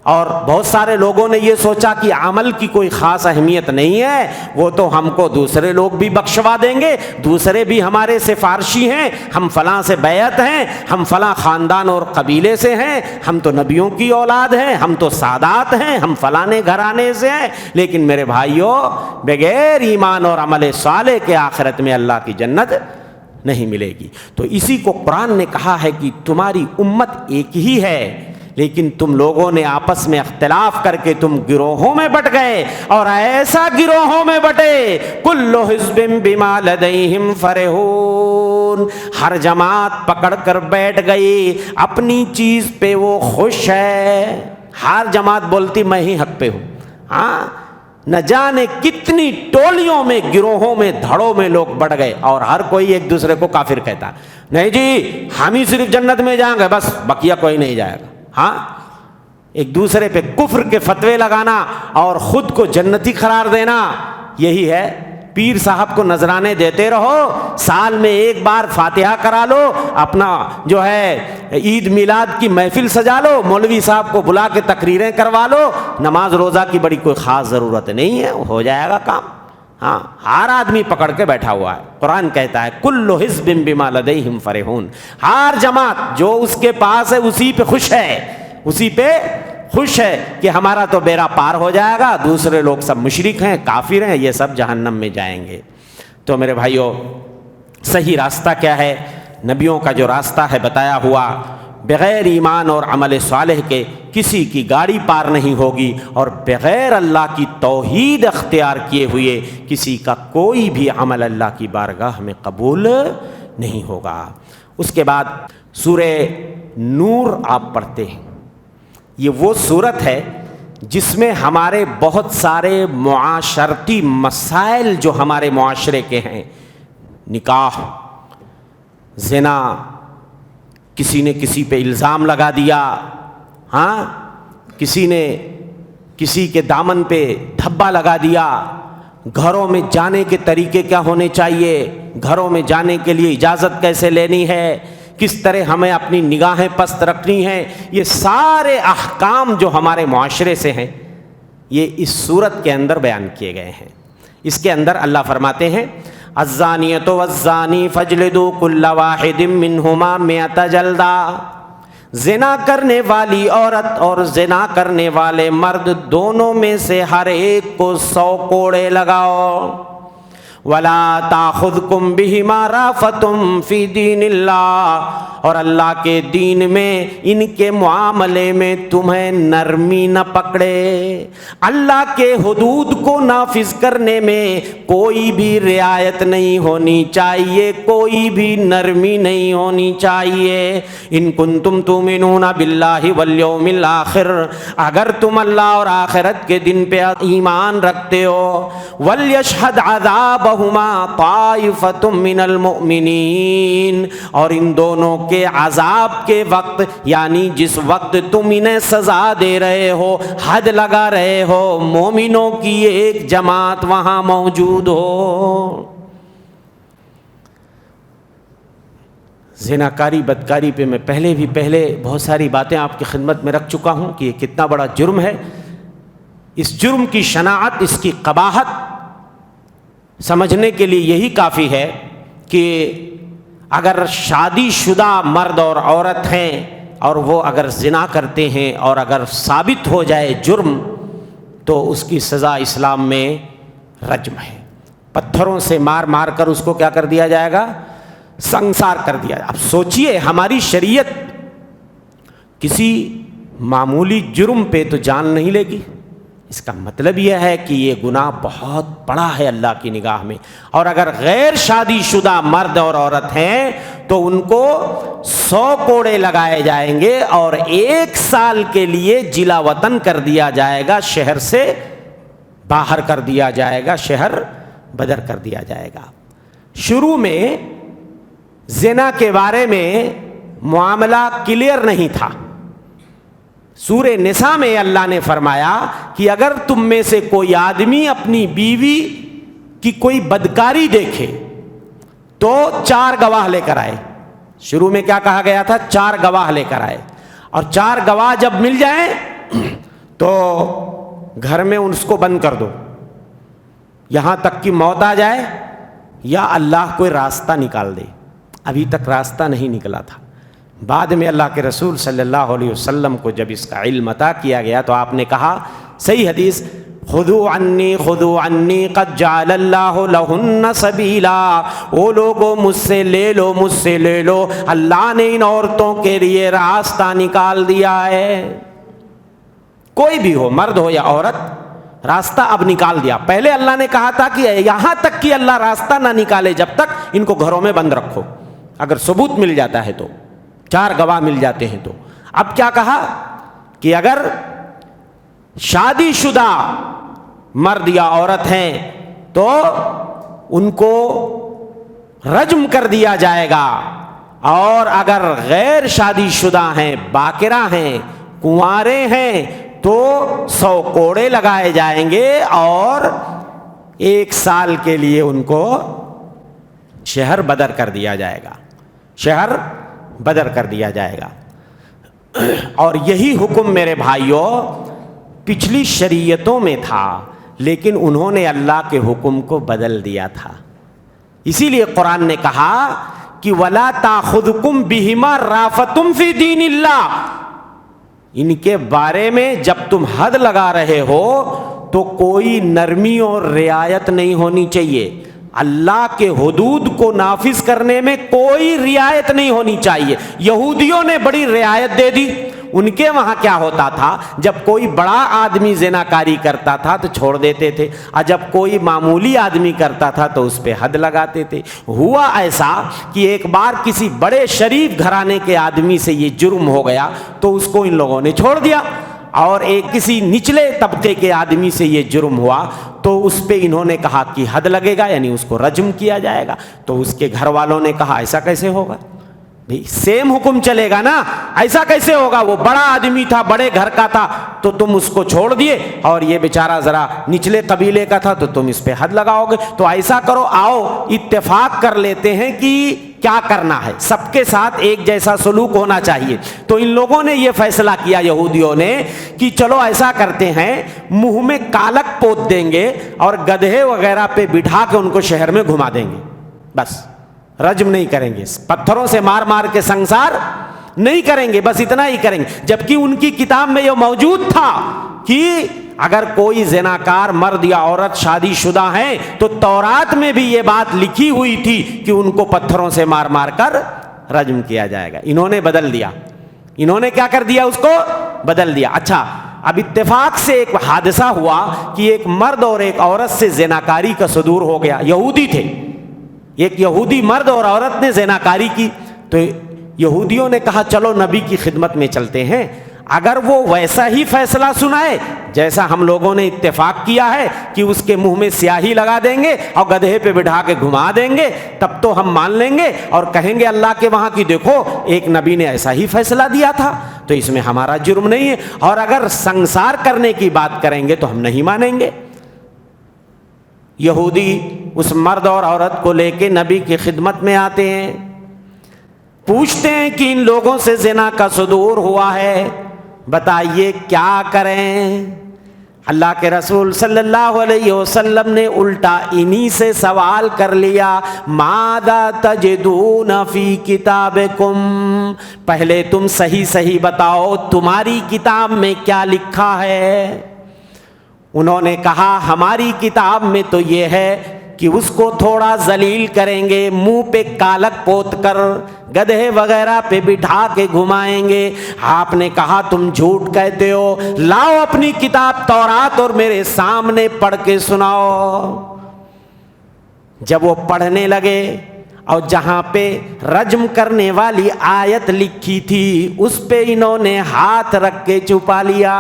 اور بہت سارے لوگوں نے یہ سوچا کہ عمل کی کوئی خاص اہمیت نہیں ہے، وہ تو ہم کو دوسرے لوگ بھی بخشوا دیں گے، دوسرے بھی ہمارے سفارشی ہیں، ہم فلاں سے بیعت ہیں، ہم فلاں خاندان اور قبیلے سے ہیں، ہم تو نبیوں کی اولاد ہیں، ہم تو سادات ہیں، ہم فلانے گھرانے سے ہیں۔ لیکن میرے بھائیوں، بغیر ایمان اور عمل صالح کے آخرت میں اللہ کی جنت نہیں ملے گی۔ تو اسی کو قرآن نے کہا ہے کہ تمہاری امت ایک ہی ہے، لیکن تم لوگوں نے آپس میں اختلاف کر کے تم گروہوں میں بٹ گئے، اور ایسا گروہوں میں بٹے کل حزب بما لدیہم فرحون، ہر جماعت پکڑ کر بیٹھ گئی اپنی چیز پہ وہ خوش ہے۔ ہر جماعت بولتی میں ہی حق پہ ہوں۔ ہاں، نہ جانے کتنی ٹولیوں میں، گروہوں میں، دھڑوں میں لوگ بڑھ گئے، اور ہر کوئی ایک دوسرے کو کافر کہتا، نہیں جی ہم ہی صرف جنت میں جائیں گے، بس بقیہ کوئی نہیں جائے گا، ہاں، ایک دوسرے پہ کفر کے فتوے لگانا اور خود کو جنتی قرار دینا، یہی ہے۔ پیر صاحب کو نذرانے دیتے رہو، سال میں ایک بار فاتحہ کرا لو، اپنا جو ہے عید میلاد کی محفل سجا لو، مولوی صاحب کو بلا کے تقریریں کروا لو، نماز روزہ کی بڑی کوئی خاص ضرورت نہیں ہے، ہو جائے گا کام۔ ہاں، ہر آدمی پکڑ کے بیٹھا ہوا ہے۔ قرآن کہتا ہے کل حزب بما لدیہم فرحون، ہر جماعت جو اس کے پاس ہے اسی پہ خوش ہے، اسی پہ خوش ہے کہ ہمارا تو بیڑا پار ہو جائے گا، دوسرے لوگ سب مشرک ہیں، کافر ہیں، یہ سب جہنم میں جائیں گے۔ تو میرے بھائیوں، صحیح راستہ کیا ہے؟ نبیوں کا جو راستہ ہے بتایا ہوا، بغیر ایمان اور عمل صالح کے کسی کی گاڑی پار نہیں ہوگی، اور بغیر اللہ کی توحید اختیار کیے ہوئے کسی کا کوئی بھی عمل اللہ کی بارگاہ میں قبول نہیں ہوگا۔ اس کے بعد سورہ نور آپ پڑھتے ہیں، یہ وہ صورت ہے جس میں ہمارے بہت سارے معاشرتی مسائل جو ہمارے معاشرے کے ہیں، نکاح، زنا، کسی نے کسی پہ الزام لگا دیا، ہاں، کسی نے کسی کے دامن پہ دھبا لگا دیا، گھروں میں جانے کے طریقے کیا ہونے چاہیے، گھروں میں جانے کے لیے اجازت کیسے لینی ہے، کس طرح ہمیں اپنی نگاہیں پست رکھنی ہیں، یہ سارے احکام جو ہمارے معاشرے سے ہیں یہ اس صورت کے اندر بیان کیے گئے ہیں۔ اس کے اندر اللہ فرماتے ہیں الزانیۃ والزانی فاجلدوا کل واحد منہما 100 جلدہ، زنا کرنے والی عورت اور زنا کرنے والے مرد دونوں میں سے ہر ایک کو 100 کوڑے لگاؤ۔ وَلَا تَأْخُذْكُمْ بِهِمَا رَأْفَةٌ فِي دِينِ اللَّهِ، اور اللہ کے دین میں ان کے معاملے میں تمہیں نرمی نہ پکڑے۔ اللہ کے حدود کو نافذ کرنے میں کوئی بھی رعایت نہیں ہونی چاہیے، کوئی بھی نرمی نہیں ہونی چاہیے۔ ان کنتم تؤمنون باللہ والیوم الآخر، اگر تم اللہ اور آخرت کے دن پہ ایمان رکھتے ہو، وَلْيَشْهَدْ عَذَابَهُمَا طَائِفَةٌ مِّنَ الْمُؤْمِنِينَ، اور ان دونوں کے عذاب کے وقت، یعنی جس وقت تم انہیں سزا دے رہے ہو، حد لگا رہے ہو، مومنوں کی ایک جماعت وہاں موجود ہو۔ زناکاری بدکاری پہ میں پہلے بہت ساری باتیں آپ کی خدمت میں رکھ چکا ہوں کہ یہ کتنا بڑا جرم ہے۔ اس جرم کی شناعت، اس کی قباحت سمجھنے کے لیے یہی کافی ہے کہ اگر شادی شدہ مرد اور عورت ہیں اور وہ اگر زنا کرتے ہیں اور اگر ثابت ہو جائے جرم، تو اس کی سزا اسلام میں رجم ہے، پتھروں سے مار مار کر اس کو کیا کر دیا جائے گا؟ سنسار کر دیا جائے۔ اب سوچئے، ہماری شریعت کسی معمولی جرم پہ تو جان نہیں لے گی، اس کا مطلب یہ ہے کہ یہ گناہ بہت بڑا ہے اللہ کی نگاہ میں۔ اور اگر غیر شادی شدہ مرد اور عورت ہیں تو ان کو 100 کوڑے لگائے جائیں گے اور 1 سال کے لیے جلا وطن کر دیا جائے گا، شہر سے باہر کر دیا جائے گا، شہر بدر کر دیا جائے گا۔ شروع میں زنا کے بارے میں معاملہ کلیئر نہیں تھا۔ سورہ نساء میں اللہ نے فرمایا کہ اگر تم میں سے کوئی آدمی اپنی بیوی کی کوئی بدکاری دیکھے تو 4 گواہ لے کر آئے۔ شروع میں کیا کہا گیا تھا؟ 4 گواہ لے کر آئے، اور 4 گواہ جب مل جائیں تو گھر میں اس کو بند کر دو، یہاں تک کہ موت آ جائے یا اللہ کوئی راستہ نکال دے۔ ابھی تک راستہ نہیں نکلا تھا۔ بعد میں اللہ کے رسول صلی اللہ علیہ وسلم کو جب اس کا علم عطا کیا گیا تو آپ نے کہا، صحیح حدیث، خذوا عنی قد جعل اللہ لہن سبیلا، او لوگوں مجھ سے لے لو، اللہ نے ان عورتوں کے لیے راستہ نکال دیا ہے۔ کوئی بھی ہو، مرد ہو یا عورت، راستہ اب نکال دیا۔ پہلے اللہ نے کہا تھا کہ یہاں تک کہ اللہ راستہ نہ نکالے جب تک ان کو گھروں میں بند رکھو، اگر ثبوت مل جاتا ہے تو، 4 گواہ مل جاتے ہیں تو۔ اب کیا کہا کہ اگر شادی شدہ مرد یا عورت ہیں تو ان کو رجم کر دیا جائے گا، اور اگر غیر شادی شدہ ہیں، باکرہ ہیں، کنوارے ہیں تو 100 کوڑے لگائے جائیں گے اور 1 سال کے لیے ان کو شہر بدر کر دیا جائے گا، شہر بدر کر دیا جائے گا۔ اور یہی حکم میرے بھائیوں پچھلی شریعتوں میں تھا، لیکن انہوں نے اللہ کے حکم کو بدل دیا تھا۔ اسی لیے قرآن نے کہا کہ وَلَا تَأْخُذْكُمْ بِهِمَا رَأْفَةٌ فِي دِينِ اللَّهِ، ان کے بارے میں جب تم حد لگا رہے ہو تو کوئی نرمی اور رعایت نہیں ہونی چاہیے، اللہ کے حدود کو نافذ کرنے میں کوئی رعایت نہیں ہونی چاہیے۔ یہودیوں نے بڑی رعایت دے دی، ان کے وہاں کیا ہوتا تھا، جب کوئی بڑا آدمی زناکاری کرتا تھا تو چھوڑ دیتے تھے، اور جب کوئی معمولی آدمی کرتا تھا تو اس پہ حد لگاتے تھے۔ ہوا ایسا کہ ایک بار کسی بڑے شریف گھرانے کے آدمی سے یہ جرم ہو گیا تو اس کو ان لوگوں نے چھوڑ دیا، اور ایک کسی نچلے طبقے کے آدمی سے یہ جرم ہوا تو اس پہ انہوں نے کہا کہ حد لگے گا، یعنی اس کو رجم کیا جائے گا۔ تو اس کے گھر والوں نے کہا ایسا کیسے ہوگا، بھئی سیم حکم چلے گا نا، ایسا کیسے ہوگا، وہ بڑا آدمی تھا، بڑے گھر کا تھا تو تم اس کو چھوڑ دیے، اور یہ بیچارہ ذرا نچلے قبیلے کا تھا تو تم اس پہ حد لگاؤ گے۔ تو ایسا کرو، آؤ اتفاق کر لیتے ہیں کہ کیا کرنا ہے، سب کے ساتھ ایک جیسا سلوک ہونا چاہیے۔ تو ان لوگوں نے یہ فیصلہ کیا یہودیوں نے کہ چلو ایسا کرتے ہیں، منہ میں کالک پوت دیں گے اور گدھے وغیرہ پہ بٹھا کے ان کو شہر میں گھما دیں گے، بس رجم نہیں کریں گے، پتھروں سے مار مار کے سنسار نہیں کریں گے، بس اتنا ہی کریں گے۔ جبکہ ان کی کتاب میں یہ موجود تھا کہ اگر کوئی زناکار مرد یا عورت شادی شدہ ہیں تو تورات میں بھی یہ بات لکھی ہوئی تھی کہ ان کو پتھروں سے مار مار کر رجم کیا جائے گا۔ انہوں نے بدل دیا، انہوں نے کیا کر دیا، اس کو بدل دیا۔ اچھا، اب اتفاق سے ایک حادثہ ہوا کہ ایک مرد اور ایک عورت سے زناکاری کا صدور ہو گیا، یہودی تھے، ایک یہودی مرد اور عورت نے زناکاری کی۔ تو یہودیوں نے کہا چلو نبی کی خدمت میں چلتے ہیں، اگر وہ ویسا ہی فیصلہ سنائے جیسا ہم لوگوں نے اتفاق کیا ہے کہ اس کے منہ میں سیاہی لگا دیں گے اور گدھے پہ بٹھا کے گھما دیں گے، تب تو ہم مان لیں گے اور کہیں گے اللہ کے وہاں کی دیکھو ایک نبی نے ایسا ہی فیصلہ دیا تھا تو اس میں ہمارا جرم نہیں ہے، اور اگر سنسار کرنے کی بات کریں گے تو ہم نہیں مانیں گے۔ یہودی اس مرد اور عورت کو لے کے نبی کی خدمت میں آتے ہیں، پوچھتے ہیں کہ ان لوگوں سے زنا کا صدور ہوا ہے، بتائیے کیا کریں۔ اللہ کے رسول صلی اللہ علیہ وسلم نے الٹا انہی سے سوال کر لیا، ماذا تجدون فی کتابکم، پہلے تم صحیح بتاؤ تمہاری کتاب میں کیا لکھا ہے۔ انہوں نے کہا ہماری کتاب میں تو یہ ہے کہ اس کو تھوڑا ذلیل کریں گے، منہ پہ کالک پوت کر گدھے وغیرہ پہ بٹھا کے گھمائیں گے۔ آپ نے کہا تم جھوٹ کہتے ہو، لاؤ اپنی کتاب تورات اور میرے سامنے پڑھ کے سناؤ۔ جب وہ پڑھنے لگے اور جہاں پہ رجم کرنے والی آیت لکھی تھی اس پہ انہوں نے ہاتھ رکھ کے چھپا لیا۔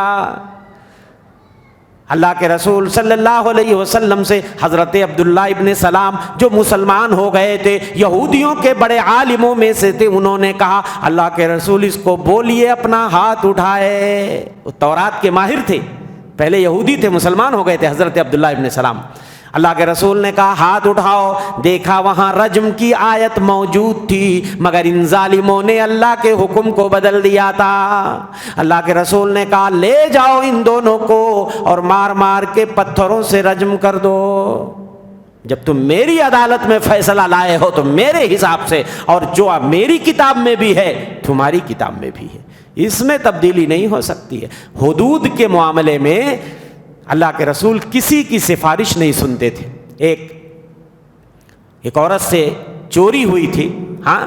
اللہ کے رسول صلی اللہ علیہ وسلم سے حضرت عبداللہ ابن سلام جو مسلمان ہو گئے تھے، یہودیوں کے بڑے عالموں میں سے تھے، انہوں نے کہا اللہ کے رسول اس کو بولیے اپنا ہاتھ اٹھائے۔ وہ تورات کے ماہر تھے، پہلے یہودی تھے، مسلمان ہو گئے تھے حضرت عبداللہ ابن سلام۔ اللہ کے رسول نے کہا ہاتھ اٹھاؤ، دیکھا وہاں رجم کی آیت موجود تھی، مگر ان ظالموں نے اللہ کے حکم کو بدل دیا تھا۔ اللہ کے رسول نے کہا لے جاؤ ان دونوں کو اور مار مار کے پتھروں سے رجم کر دو۔ جب تم میری عدالت میں فیصلہ لائے ہو تو میرے حساب سے، اور جو میری کتاب میں بھی ہے تمہاری کتاب میں بھی ہے، اس میں تبدیلی نہیں ہو سکتی ہے۔ حدود کے معاملے میں اللہ کے رسول کسی کی سفارش نہیں سنتے تھے۔ ایک عورت سے چوری ہوئی تھی، ہاں،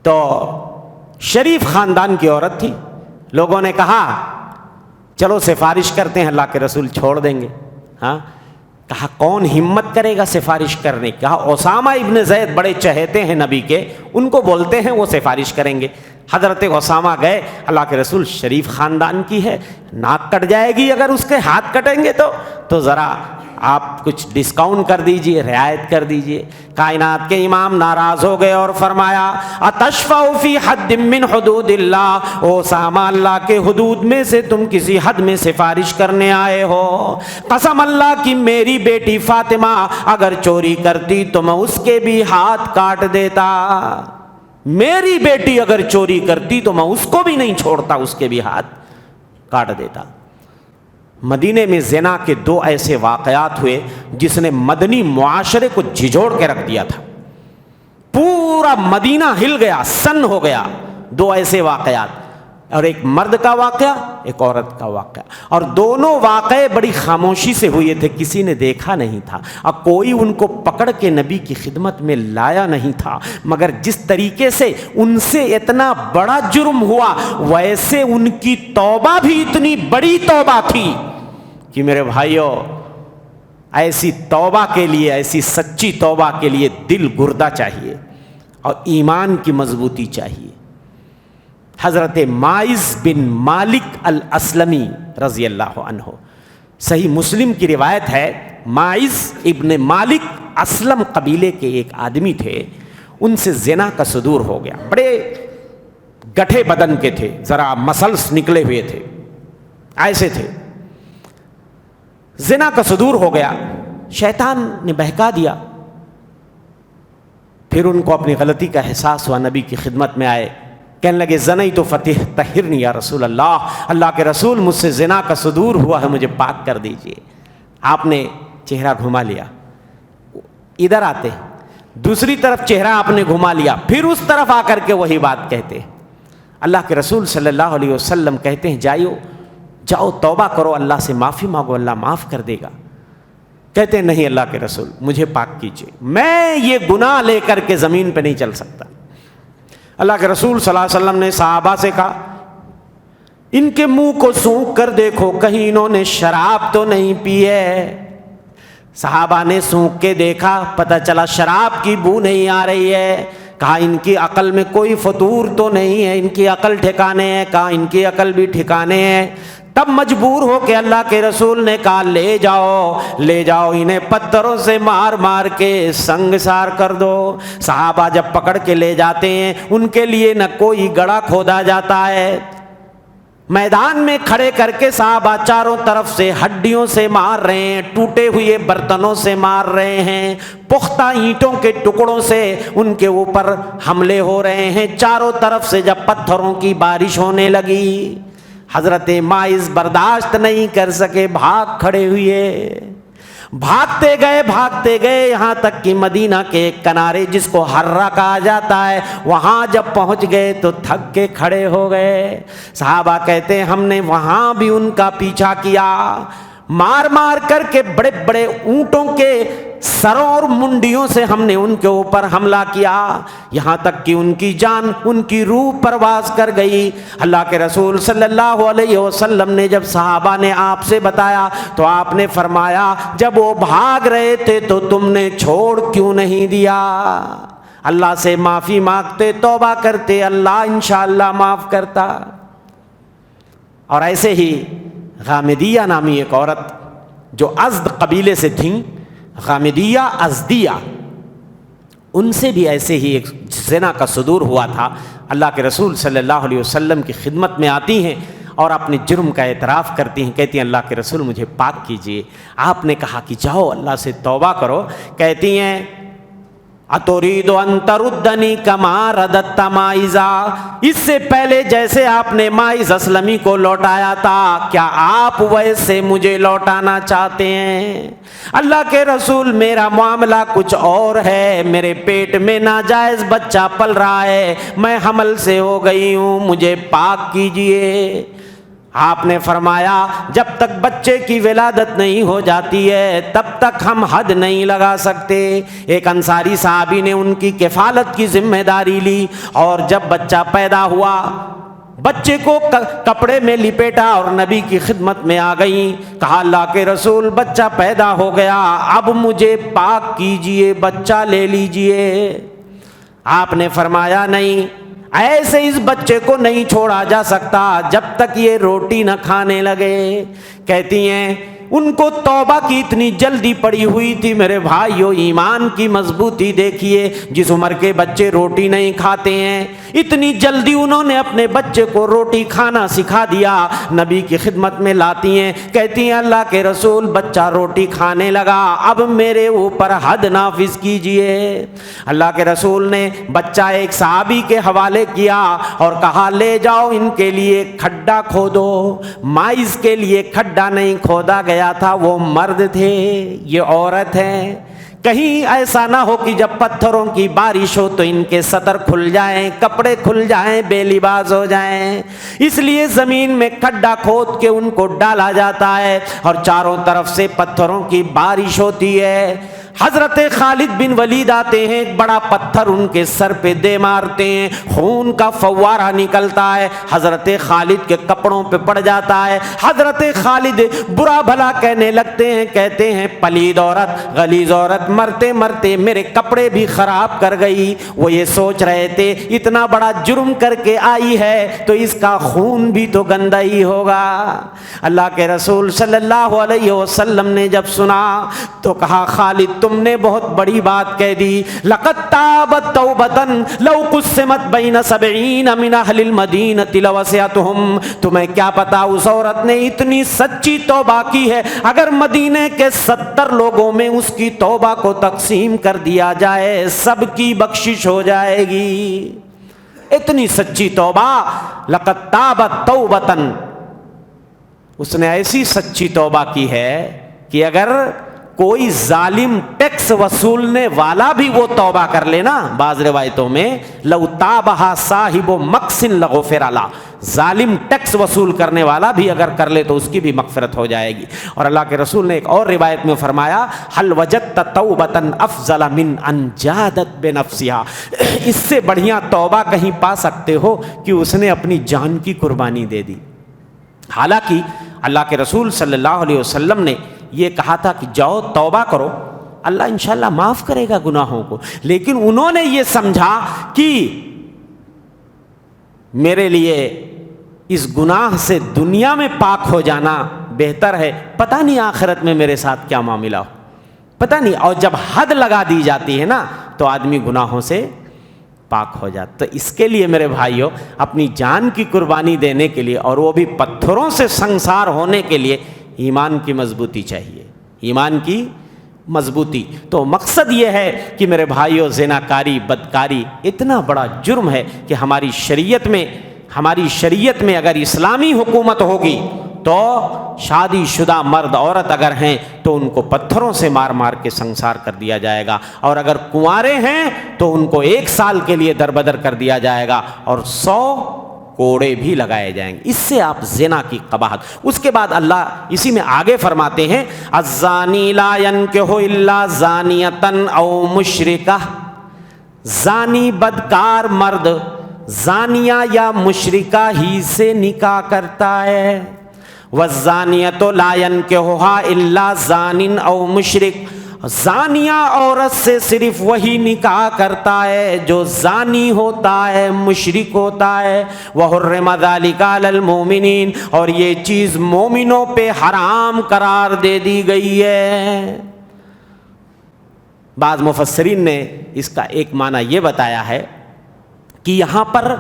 تو شریف خاندان کی عورت تھی، لوگوں نے کہا چلو سفارش کرتے ہیں، اللہ کے رسول چھوڑ دیں گے۔ ہاں، کہا کون ہمت کرے گا سفارش کرنے کی؟ کہا اسامہ ابن زید بڑے چہیتے ہیں نبی کے، ان کو بولتے ہیں وہ سفارش کریں گے۔ حضرت اسامہ گئے، اللہ کے رسول شریف خاندان کی ہے، ناک کٹ جائے گی اگر اس کے ہاتھ کٹیں گے تو ذرا آپ کچھ ڈسکاؤنٹ کر دیجئے، رعایت کر دیجئے۔ کائنات کے امام ناراض ہو گئے اور فرمایا اتشفع فی حد من حدود اللہ، او اسامہ اللہ کے حدود میں سے تم کسی حد میں سفارش کرنے آئے ہو؟ قسم اللہ کی میری بیٹی فاطمہ اگر چوری کرتی تو میں اس کے بھی ہاتھ کاٹ دیتا، میری بیٹی اگر چوری کرتی تو میں اس کو بھی نہیں چھوڑتا، اس کے بھی ہاتھ کاٹ دیتا۔ مدینے میں زنا کے 2 ایسے واقعات ہوئے جس نے مدنی معاشرے کو جھجوڑ کے رکھ دیا تھا، پورا مدینہ ہل گیا، سن ہو گیا۔ 2 ایسے واقعات، اور ایک مرد کا واقعہ، ایک عورت کا واقعہ، اور دونوں واقعے بڑی خاموشی سے ہوئے تھے، کسی نے دیکھا نہیں تھا، اور کوئی ان کو پکڑ کے نبی کی خدمت میں لایا نہیں تھا۔ مگر جس طریقے سے ان سے اتنا بڑا جرم ہوا، ویسے ان کی توبہ بھی اتنی بڑی توبہ تھی کہ میرے بھائیوں، ایسی توبہ کے لیے، ایسی سچی توبہ کے لیے دل گردہ چاہیے اور ایمان کی مضبوطی چاہیے۔ حضرت ماعز بن مالک الاسلمی رضی اللہ عنہ، صحیح مسلم کی روایت ہے، ماعز ابن مالک اسلم قبیلے کے ایک آدمی تھے، ان سے زنا کا صدور ہو گیا، بڑے گٹھے بدن کے تھے، ذرا مسلس نکلے ہوئے تھے، ایسے تھے، زنا کا صدور ہو گیا، شیطان نے بہکا دیا، پھر ان کو اپنی غلطی کا احساس ہوا، نبی کی خدمت میں آئے، کہنے لگے زنی تو فتح طہرنی یا رسول اللہ، اللہ کے رسول مجھ سے زنا کا صدور ہوا ہے، مجھے پاک کر دیجئے۔ آپ نے چہرہ گھما لیا، ادھر آتے، دوسری طرف چہرہ آپ نے گھما لیا، پھر اس طرف آ کر کے وہی بات کہتے۔ اللہ کے رسول صلی اللہ علیہ وسلم کہتے ہیں جاؤ توبہ کرو، اللہ سے معافی مانگو، اللہ معاف کر دے گا۔ کہتے ہیں نہیں اللہ کے رسول مجھے پاک کیجئے، میں یہ گناہ لے کر کے زمین پہ نہیں چل سکتا۔ اللہ کے رسول صلی اللہ علیہ وسلم نے صحابہ سے کہا ان کے منہ کو سونکھ کر دیکھو کہیں انہوں نے شراب تو نہیں پی ہے۔ صحابہ نے سونکھ کے دیکھا، پتہ چلا شراب کی بو نہیں آ رہی ہے۔ کہا ان کی عقل میں کوئی فطور تو نہیں ہے، ان کی عقل ٹھکانے ہے؟ کہا ان کی عقل بھی ٹھکانے ہے۔ تب مجبور ہو کے اللہ کے رسول نے کہا لے جاؤ انہیں پتھروں سے مار مار کے سنگسار کر دو۔ صحابہ جب پکڑ کے لے جاتے ہیں، ان کے لیے نہ کوئی گڑھا کھودا جاتا ہے، میدان میں کھڑے کر کے صحابہ چاروں طرف سے ہڈیوں سے مار رہے ہیں، ٹوٹے ہوئے برتنوں سے مار رہے ہیں، پختہ اینٹوں کے ٹکڑوں سے ان کے اوپر حملے ہو رہے ہیں۔ چاروں طرف سے جب پتھروں کی بارش ہونے لگی، حضرت ماعز برداشت نہیں کر سکے، بھاگ کھڑے ہوئے، بھاگتے گئے یہاں تک کہ مدینہ کے ایک کنارے جس کو حرہ کہا جاتا ہے، وہاں جب پہنچ گئے تو تھک کے کھڑے ہو گئے۔ صحابہ کہتے ہیں ہم نے وہاں بھی ان کا پیچھا کیا، مار مار کر کے بڑے بڑے اونٹوں کے سروں اور منڈیوں سے ہم نے ان کے اوپر حملہ کیا، یہاں تک کہ ان کی جان، ان کی روح پرواز کر گئی۔ اللہ کے رسول صلی اللہ علیہ وسلم نے جب صحابہ نے آپ سے بتایا تو آپ نے فرمایا جب وہ بھاگ رہے تھے تو تم نے چھوڑ کیوں نہیں دیا؟ اللہ سے معافی مانگتے، توبہ کرتے، اللہ انشاءاللہ معاف کرتا۔ اور ایسے ہی غامدیہ نامی ایک عورت جو ازد قبیلے سے تھیں، غامدیہ ازدیہ، ان سے بھی ایسے ہی ایک زنا کا صدور ہوا تھا۔ اللہ کے رسول صلی اللہ علیہ وسلم کی خدمت میں آتی ہیں اور اپنے جرم کا اعتراف کرتی ہیں، کہتی ہیں اللہ کے رسول مجھے پاک کیجئے۔ آپ نے کہا کہ جاؤ اللہ سے توبہ کرو، کہتی ہیں اتريد ان تردنی کما رددت ماعزا، اس سے پہلے جیسے آپ نے ماعز اسلمی کو لوٹایا تھا کیا آپ ویسے مجھے لوٹانا چاہتے ہیں؟ اللہ کے رسول میرا معاملہ کچھ اور ہے، میرے پیٹ میں ناجائز بچہ پل رہا ہے، میں حمل سے ہو گئی ہوں، مجھے پاک کیجئے۔ آپ نے فرمایا جب تک بچے کی ولادت نہیں ہو جاتی ہے تب تک ہم حد نہیں لگا سکتے۔ ایک انصاری صحابی نے ان کی کفالت کی ذمہ داری لی اور جب بچہ پیدا ہوا بچے کو کپڑے میں لپیٹا اور نبی کی خدمت میں آ گئی، کہا اللہ کے رسول بچہ پیدا ہو گیا، اب مجھے پاک کیجئے، بچہ لے لیجئے۔ آپ نے فرمایا نہیں، ایسے اس بچے کو نہیں چھوڑا جا سکتا جب تک یہ روٹی نہ کھانے لگے۔ کہتی ہیں ان کو توبہ کی اتنی جلدی پڑی ہوئی تھی۔ میرے بھائیو ایمان کی مضبوطی دیکھیے، جس عمر کے بچے روٹی نہیں کھاتے ہیں اتنی جلدی انہوں نے اپنے بچے کو روٹی کھانا سکھا دیا۔ نبی کی خدمت میں لاتی ہیں، کہتی ہیں اللہ کے رسول بچہ روٹی کھانے لگا، اب میرے اوپر حد نافذ کیجئے۔ اللہ کے رسول نے بچہ ایک صحابی کے حوالے کیا اور کہا لے جاؤ ان کے لیے کھڈا کھودو۔ مائز کے لیے کھڈا نہیں کھودا گیا تھا، وہ مرد تھے، یہ عورت ہے۔ کہیں ایسا نہ ہو کہ جب پتھروں کی بارش ہو تو ان کے سطر کھل جائیں، کپڑے کھل جائیں، بے لباس ہو جائیں، اس لیے زمین میں کھڈا کھود کے ان کو ڈالا جاتا ہے اور چاروں طرف سے پتھروں کی بارش ہوتی ہے۔ حضرت خالد بن ولید آتے ہیں، ایک بڑا پتھر ان کے سر پہ دے مارتے ہیں، خون کا فوارہ نکلتا ہے، حضرت خالد کے کپڑوں پہ پڑ جاتا ہے۔ حضرت خالد برا بھلا کہنے لگتے ہیں، کہتے ہیں پلید عورت، غلیظ عورت، مرتے مرتے میرے کپڑے بھی خراب کر گئی۔ وہ یہ سوچ رہے تھے اتنا بڑا جرم کر کے آئی ہے تو اس کا خون بھی تو گندا ہی ہوگا۔ اللہ کے رسول صلی اللہ علیہ وسلم نے جب سنا تو کہا خالد تم نے بہت بڑی بات کہہ دی، لقد تابت توبتن لو قسمت بین 70 من اہل المدینہ لوسعتہم۔ تمہیں کیا پتا اس عورت نے اتنی سچی توبہ کی ہے، اگر مدینے کے 70 لوگوں میں اس کی توبہ کو تقسیم کر دیا جائے سب کی بخشش ہو جائے گی۔ اتنی سچی توبہ، لقد تابت توبتن، اس نے ایسی سچی توبہ کی ہے کہ اگر کوئی ظالم ٹیکس وصولنے والا بھی وہ توبہ کر لینا، بعض روایتوں میں لو تابہا صاحب مقصن لغفر له، ظالم ٹیکس وصول کرنے والا بھی اگر کر لے تو اس کی بھی مغفرت ہو جائے گی۔ اور اللہ کے رسول نے ایک اور روایت میں فرمایا حل وجدت توبۃ افضل من ان جادت بنفسها، اس سے بڑھیا توبہ کہیں پا سکتے ہو کہ اس نے اپنی جان کی قربانی دے دی۔ حالانکہ اللہ کے رسول صلی اللہ علیہ وسلم نے یہ کہا تھا کہ جاؤ توبہ کرو، اللہ انشاءاللہ معاف کرے گا گناہوں کو، لیکن انہوں نے یہ سمجھا کہ میرے لیے اس گناہ سے دنیا میں پاک ہو جانا بہتر ہے، پتہ نہیں آخرت میں میرے ساتھ کیا معاملہ ہو، پتہ نہیں۔ اور جب حد لگا دی جاتی ہے نا تو آدمی گناہوں سے پاک ہو جاتا۔ تو اس کے لیے میرے بھائیوں اپنی جان کی قربانی دینے کے لیے، اور وہ بھی پتھروں سے سنسار ہونے کے لیے، ایمان کی مضبوطی چاہیے، ایمان کی مضبوطی۔ تو مقصد یہ ہے کہ میرے بھائیوں زناکاری، بدکاری اتنا بڑا جرم ہے کہ ہماری شریعت میں اگر اسلامی حکومت ہوگی تو شادی شدہ مرد عورت اگر ہیں تو ان کو پتھروں سے مار مار کے سنسار کر دیا جائے گا، اور اگر کنوارے ہیں تو ان کو 1 سال کے لیے دربدر کر دیا جائے گا اور 100 کوڑے بھی لگائے جائیں گے۔ اس سے آپ زنا کی قباحت۔ اس کے بعد اللہ اسی میں آگے فرماتے ہیں الزانی لا ينکح الا زانیۃ او مشرکہ، زانی بدکار مرد زانیہ یا مشرکہ ہی سے نکاح کرتا ہے۔ والزانیۃ لا ينکحها الا زان او مشرک، زانیہ عورت سے صرف وہی نکاح کرتا ہے جو زانی ہوتا ہے، مشرک ہوتا ہے۔ وحرم ذلک علی المؤمنین، اور یہ چیز مومنوں پہ حرام قرار دے دی گئی ہے۔ بعض مفسرین نے اس کا ایک معنی یہ بتایا ہے کہ یہاں پر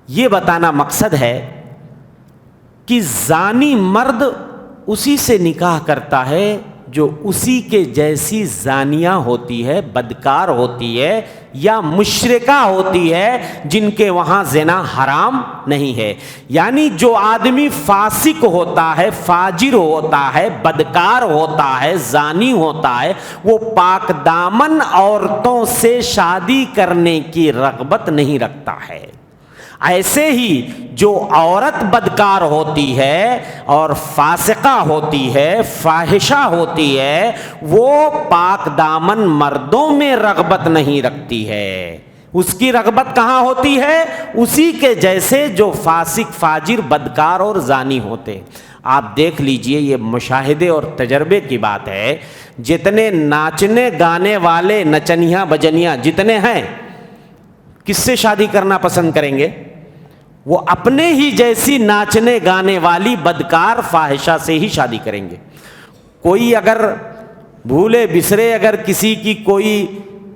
یہ بتانا مقصد ہے کہ زانی مرد اسی سے نکاح کرتا ہے جو اسی کے جیسی زانیہ ہوتی ہے، بدکار ہوتی ہے یا مشرکہ ہوتی ہے، جن کے وہاں زنا حرام نہیں ہے۔ یعنی جو آدمی فاسق ہوتا ہے، فاجر ہوتا ہے، بدکار ہوتا ہے، زانی ہوتا ہے، وہ پاک دامن عورتوں سے شادی کرنے کی رغبت نہیں رکھتا ہے۔ ایسے ہی جو عورت بدکار ہوتی ہے اور فاسقہ ہوتی ہے، فاحشہ ہوتی ہے، وہ پاک دامن مردوں میں رغبت نہیں رکھتی ہے۔ اس کی رغبت کہاں ہوتی ہے؟ اسی کے جیسے جو فاسق، فاجر، بدکار اور زانی ہوتے۔ آپ دیکھ لیجئے، یہ مشاہدے اور تجربے کی بات ہے، جتنے ناچنے گانے والے نچنیاں بجنیاں جتنے ہیں، کس سے شادی کرنا پسند کریں گے؟ وہ اپنے ہی جیسی ناچنے گانے والی بدکار فاحشہ سے ہی شادی کریں گے۔ کوئی اگر بھولے بسرے اگر کسی کی کوئی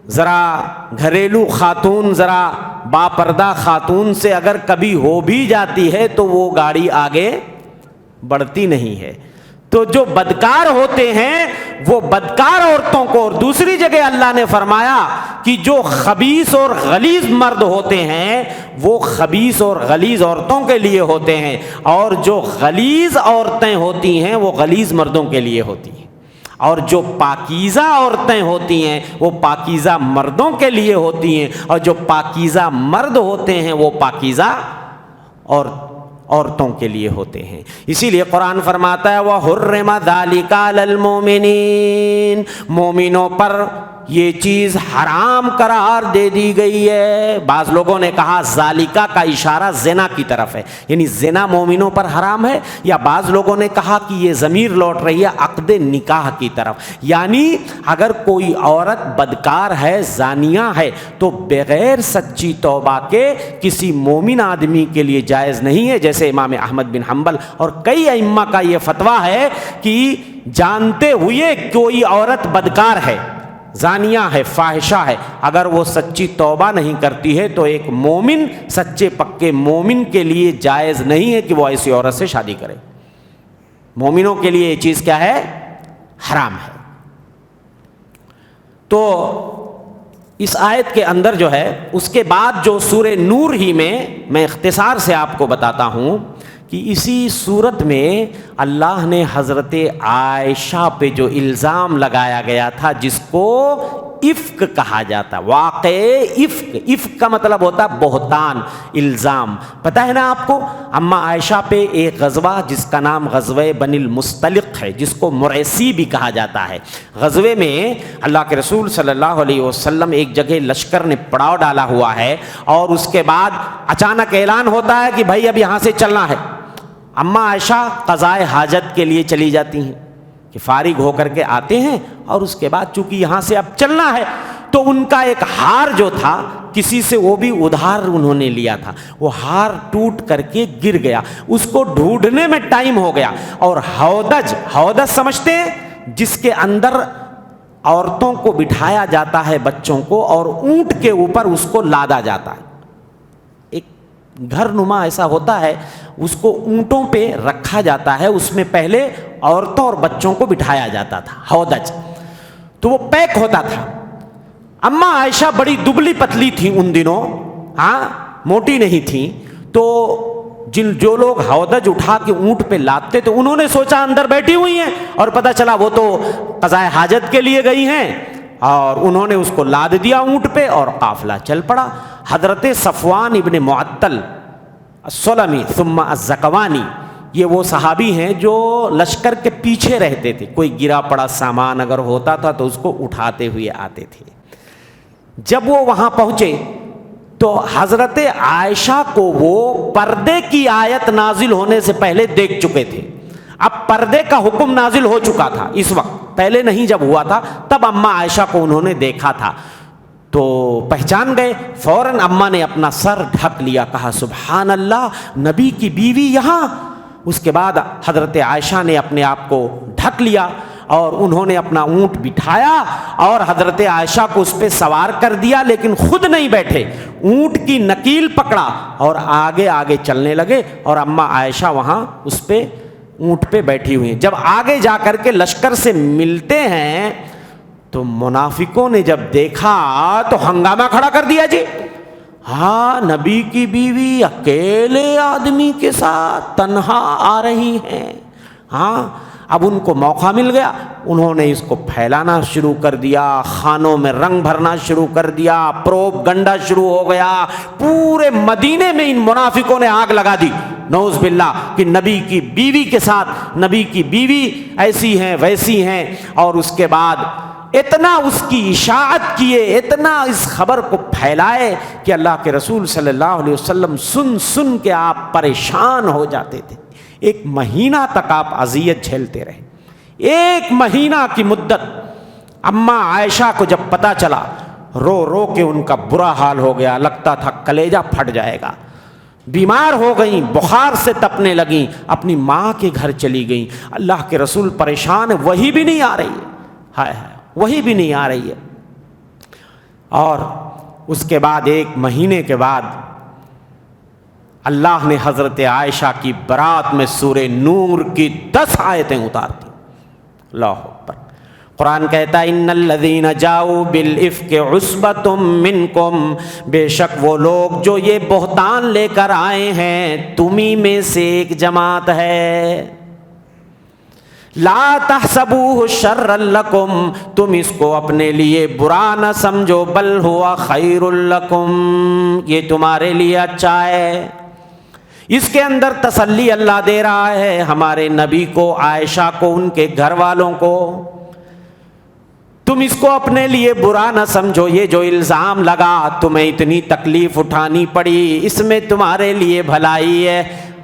ذرا گھریلو خاتون ذرا باپردہ خاتون سے اگر کبھی ہو بھی جاتی ہے تو وہ گاڑی آگے بڑھتی نہیں ہے۔ تو جو بدکار ہوتے ہیں وہ بدکار عورتوں کو، اور دوسری جگہ اللہ نے فرمایا کہ جو خبیث اور غلیظ مرد ہوتے ہیں وہ خبیث اور غلیظ عورتوں کے لیے ہوتے ہیں، اور جو غلیظ عورتیں ہوتی ہیں وہ غلیظ مردوں کے لیے ہوتی ہیں، اور جو پاکیزہ عورتیں ہوتی ہیں وہ پاکیزہ مردوں کے لیے ہوتی ہیں، اور جو پاکیزہ مرد ہوتے ہیں وہ پاکیزہ عورتوں کے لیے ہوتے ہیں۔ اسی لیے قرآن فرماتا ہے وَحُرِّمَ ذَلِكَ عَلَى الْمُؤْمِنِينَ، مومنوں پر یہ چیز حرام قرار دے دی گئی ہے۔ بعض لوگوں نے کہا ذالکہ کا اشارہ زنا کی طرف ہے، یعنی زنا مومنوں پر حرام ہے، یا بعض لوگوں نے کہا کہ یہ ضمیر لوٹ رہی ہے عقد نکاح کی طرف، یعنی اگر کوئی عورت بدکار ہے، زانیہ ہے، تو بغیر سچی توبہ کے کسی مومن آدمی کے لیے جائز نہیں ہے، جیسے امام احمد بن حنبل اور کئی ائمہ کا یہ فتویٰ ہے کہ جانتے ہوئے کوئی عورت بدکار ہے، زانیہ ہے، فاحشہ ہے، اگر وہ سچی توبہ نہیں کرتی ہے تو ایک مومن، سچے پکے مومن کے لیے جائز نہیں ہے کہ وہ ایسی عورت سے شادی کرے۔ مومنوں کے لیے یہ چیز کیا ہے؟ حرام ہے۔ تو اس آیت کے اندر جو ہے اس کے بعد جو سورہ نور ہی میں اختصار سے آپ کو بتاتا ہوں کہ اسی صورت میں اللہ نے حضرت عائشہ پہ جو الزام لگایا گیا تھا جس کو افک کہا جاتا، واقع افک، افک کا مطلب ہوتا بہتان، الزام، پتہ ہے نا آپ کو؟ اما عائشہ پہ ایک غزوہ جس کا نام غزوہ بنی المصطلق ہے، جس کو مرعسی بھی کہا جاتا ہے، غزوے میں اللہ کے رسول صلی اللہ علیہ وسلم ایک جگہ لشکر نے پڑاؤ ڈالا ہوا ہے، اور اس کے بعد اچانک اعلان ہوتا ہے کہ بھائی اب یہاں سے چلنا ہے۔ اما عائشہ قضائے حاجت کے لیے چلی جاتی ہیں کہ فارغ ہو کر کے آتے ہیں، اور اس کے بعد چونکہ یہاں سے اب چلنا ہے تو ان کا ایک ہار جو تھا کسی سے وہ بھی ادھار انہوں نے لیا تھا، وہ ہار ٹوٹ کر کے گر گیا، اس کو ڈھونڈنے میں ٹائم ہو گیا، اور ہودج سمجھتے ہیں جس کے اندر عورتوں کو بٹھایا جاتا ہے، بچوں کو، اور اونٹ کے اوپر اس کو لادا جاتا ہے، ایک گھر نما ایسا ہوتا ہے، اس کو اونٹوں پہ رکھا جاتا ہے، اس میں پہلے عورتوں اور بچوں کو بٹھایا جاتا تھا، ہودج، تو وہ پیک ہوتا تھا۔ اما عائشہ بڑی دبلی پتلی تھی ان دنوں، ہاں موٹی نہیں تھی، تو جو لوگ ہودج اٹھا کے اونٹ پہ لاتے تو انہوں نے سوچا اندر بیٹھی ہوئی ہیں، اور پتہ چلا وہ تو قضائے حاجت کے لیے گئی ہیں، اور انہوں نے اس کو لاد دیا اونٹ پہ اور قافلہ چل پڑا۔ حضرت صفوان ابن معطل السلمی ثم الزکوانی، یہ وہ صحابی ہیں جو لشکر کے پیچھے رہتے تھے، کوئی گرا پڑا سامان اگر ہوتا تھا تو اس کو اٹھاتے ہوئے آتے تھے۔ جب وہ وہاں پہنچے تو حضرت عائشہ کو وہ پردے کی آیت نازل ہونے سے پہلے دیکھ چکے تھے، اب پردے کا حکم نازل ہو چکا تھا، اس وقت پہلے نہیں جب ہوا تھا تب اما عائشہ کو انہوں نے دیکھا تھا، تو پہچان گئے، فوراً اماں نے اپنا سر ڈھک لیا، کہا سبحان اللہ، نبی کی بیوی یہاں۔ اس کے بعد حضرت عائشہ نے اپنے آپ کو ڈھک لیا، اور انہوں نے اپنا اونٹ بٹھایا اور حضرت عائشہ کو اس پہ سوار کر دیا، لیکن خود نہیں بیٹھے، اونٹ کی نکیل پکڑا اور آگے آگے چلنے لگے، اور اما عائشہ وہاں اس پہ اونٹ پہ بیٹھی ہوئی ہیں۔ جب آگے جا کر کے لشکر سے ملتے ہیں تو منافقوں نے جب دیکھا تو ہنگامہ کھڑا کر دیا، جی ہاں نبی کی بیوی اکیلے آدمی کے ساتھ تنہا آ رہی ہیں۔ ہاں اب ان کو موقع مل گیا، انہوں نے اس کو پھیلانا شروع کر دیا، خانوں میں رنگ بھرنا شروع کر دیا، پروپ گنڈا شروع ہو گیا، پورے مدینے میں ان منافقوں نے آگ لگا دی، نعوذ باللہ، کہ نبی کی بیوی کے ساتھ، نبی کی بیوی ایسی ہیں ویسی ہیں، اور اس کے بعد اتنا اس کی اشاعت کیے، اتنا اس خبر کو پھیلائے کہ اللہ کے رسول صلی اللہ علیہ وسلم سن سن کے آپ پریشان ہو جاتے تھے۔ ایک مہینہ تک آپ اذیت جھیلتے رہے، ایک مہینہ کی مدت۔ اما عائشہ کو جب پتہ چلا، رو رو کے ان کا برا حال ہو گیا، لگتا تھا کلیجہ پھٹ جائے گا۔ بیمار ہو گئیں، بخار سے تپنے لگیں، اپنی ماں کے گھر چلی گئیں۔ اللہ کے رسول پریشان ہے، وہی بھی نہیں آ رہی ہے، ہائے ہائے وہی بھی نہیں آ رہی ہے۔ اور اس کے بعد 1 مہینے کے بعد اللہ نے حضرت عائشہ کی برات میں سورہ نور کی 10 آیتیں اتار دی۔ اللہ اکبر۔ قرآن کہتا ہے ان الذین جاؤوا بالافک عصبۃ منکم، بے شک وہ لوگ جو یہ بہتان لے کر آئے ہیں تمہیں میں سے ایک جماعت ہے۔ لا تحسبوہ شرا لکم، تم اس کو اپنے لیے برا نہ سمجھو، بل ہوا خیر لکم، یہ تمہارے لیے اچھا ہے۔ اس کے اندر تسلی اللہ دے رہا ہے ہمارے نبی کو، عائشہ کو، ان کے گھر والوں کو۔ تم اس کو اپنے لیے برا نہ سمجھو، یہ جو الزام لگا تمہیں اتنی تکلیف اٹھانی پڑی، اس میں تمہارے لیے بھلائی ہے۔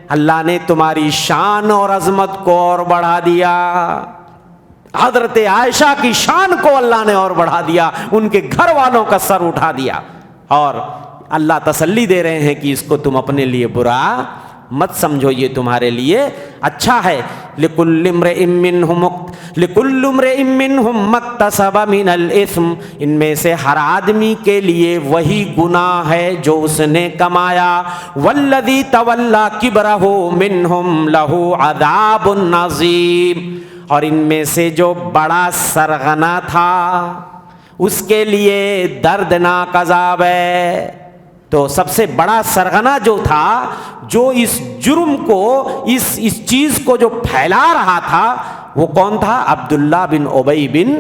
اللہ نے تمہاری شان اور عظمت کو اور بڑھا دیا، حضرت عائشہ کی شان کو اللہ نے اور بڑھا دیا، ان کے گھر والوں کا سر اٹھا دیا، اور اللہ تسلی دے رہے ہیں کہ اس کو تم اپنے لیے برا مت سمجھو، یہ تمہارے لیے اچھا ہے۔ لِكُلِّ امْرِئٍ مِّنْهُمْ مَا اكْتَسَبَ مِنَ الْإِثْمِ، ان میں سے ہر آدمی کے لیے وہی گناہ ہے جو اس نے کمایا۔ وَالَّذِي تَوَلَّىٰ كِبْرَهُ مِنْهُمْ لَهُ عَذَابٌ عَظِيمٌ، اور ان میں سے جو بڑا سرغنہ تھا اس کے لیے دردناک عذاب ہے۔ تو سب سے بڑا سرغنہ جو تھا، جو اس جرم کو، اس چیز کو جو پھیلا رہا تھا، وہ کون تھا؟ عبداللہ بن ابی بن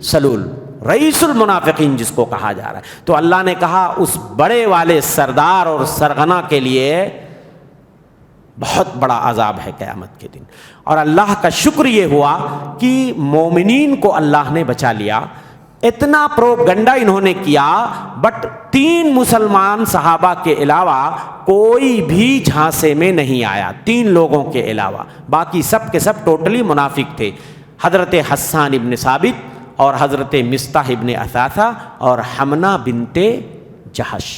سلول، رئیس المنافقین جس کو کہا جا رہا ہے۔ تو اللہ نے کہا اس بڑے والے سردار اور سرغنہ کے لیے بہت بڑا عذاب ہے قیامت کے دن۔ اور اللہ کا شکر یہ ہوا کہ مومنین کو اللہ نے بچا لیا۔ اتنا پروگنڈا انہوں نے کیا، بٹ 3 مسلمان صحابہ کے علاوہ کوئی بھی جھانسے میں نہیں آیا، 3 لوگوں کے علاوہ، باقی سب کے سب ٹوٹلی منافق تھے، حضرت حسان ابن ثابت اور حضرت مصطح ابن اثاثہ اور حمنہ بنت جہش،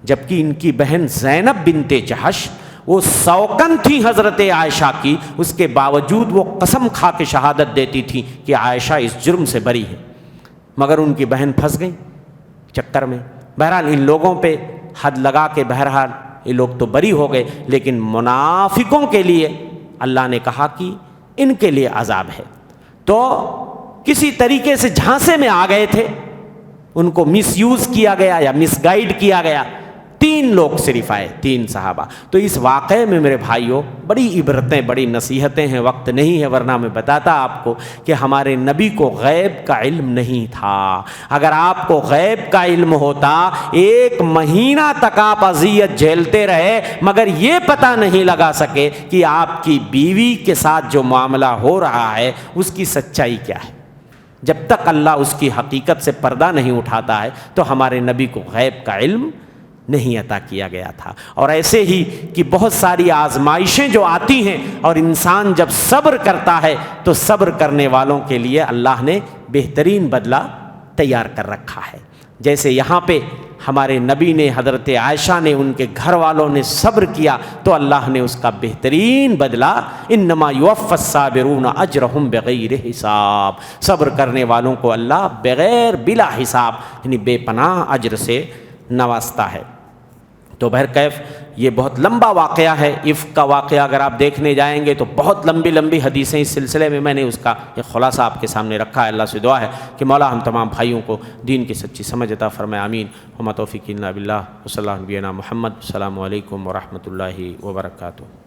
جبکہ ان کی بہن زینب بنت جہش وہ سوکن تھی حضرت عائشہ کی، اس کے باوجود وہ قسم کھا کے شہادت دیتی تھی کہ عائشہ اس جرم سے بری ہے، مگر ان کی بہن پھنس گئی چکر میں۔ بہرحال ان لوگوں پہ حد لگا کے بہرحال یہ لوگ تو بری ہو گئے، لیکن منافقوں کے لیے اللہ نے کہا کہ ان کے لیے عذاب ہے۔ تو کسی طریقے سے جھانسے میں آ گئے تھے، ان کو مس یوز کیا گیا یا مس گائیڈ کیا گیا۔ 3 لوگ صرف آئے، 3 صحابہ۔ تو اس واقعے میں میرے بھائیوں بڑی عبرتیں، بڑی نصیحتیں ہیں، وقت نہیں ہے ورنہ میں بتاتا آپ کو کہ ہمارے نبی کو غیب کا علم نہیں تھا۔ اگر آپ کو غیب کا علم ہوتا، 1 مہینہ تک آپ اذیت جھیلتے رہے مگر یہ پتہ نہیں لگا سکے کہ آپ کی بیوی کے ساتھ جو معاملہ ہو رہا ہے اس کی سچائی کیا ہے۔ جب تک اللہ اس کی حقیقت سے پردہ نہیں اٹھاتا ہے تو ہمارے نبی کو غیب کا علم نہیں عطا کیا گیا تھا۔ اور ایسے ہی کہ بہت ساری آزمائشیں جو آتی ہیں اور انسان جب صبر کرتا ہے تو صبر کرنے والوں کے لیے اللہ نے بہترین بدلہ تیار کر رکھا ہے۔ جیسے یہاں پہ ہمارے نبی نے، حضرت عائشہ نے، ان کے گھر والوں نے صبر کیا تو اللہ نے اس کا بہترین بدلہ، انما یوفی الصابرون اجرہم بغیر حساب، صبر کرنے والوں کو اللہ بغیر بلا حساب یعنی بے پناہ اجر سے نوازتا ہے۔ تو بہرکیف یہ بہت لمبا واقعہ ہے، عفق کا واقعہ اگر آپ دیکھنے جائیں گے تو بہت لمبی لمبی حدیثیں اس سلسلے میں نے اس کا ایک خلاصہ آپ کے سامنے رکھا ہے۔ اللہ سے دعا ہے کہ مولا ہم تمام بھائیوں کو دین کی سچی سمجھ عطا فرمائے، آمین۔ وما توفیق الا باللہ، وصلی اللہ علی نبینا محمد۔ السلام علیکم ورحمۃ اللہ وبرکاتہ۔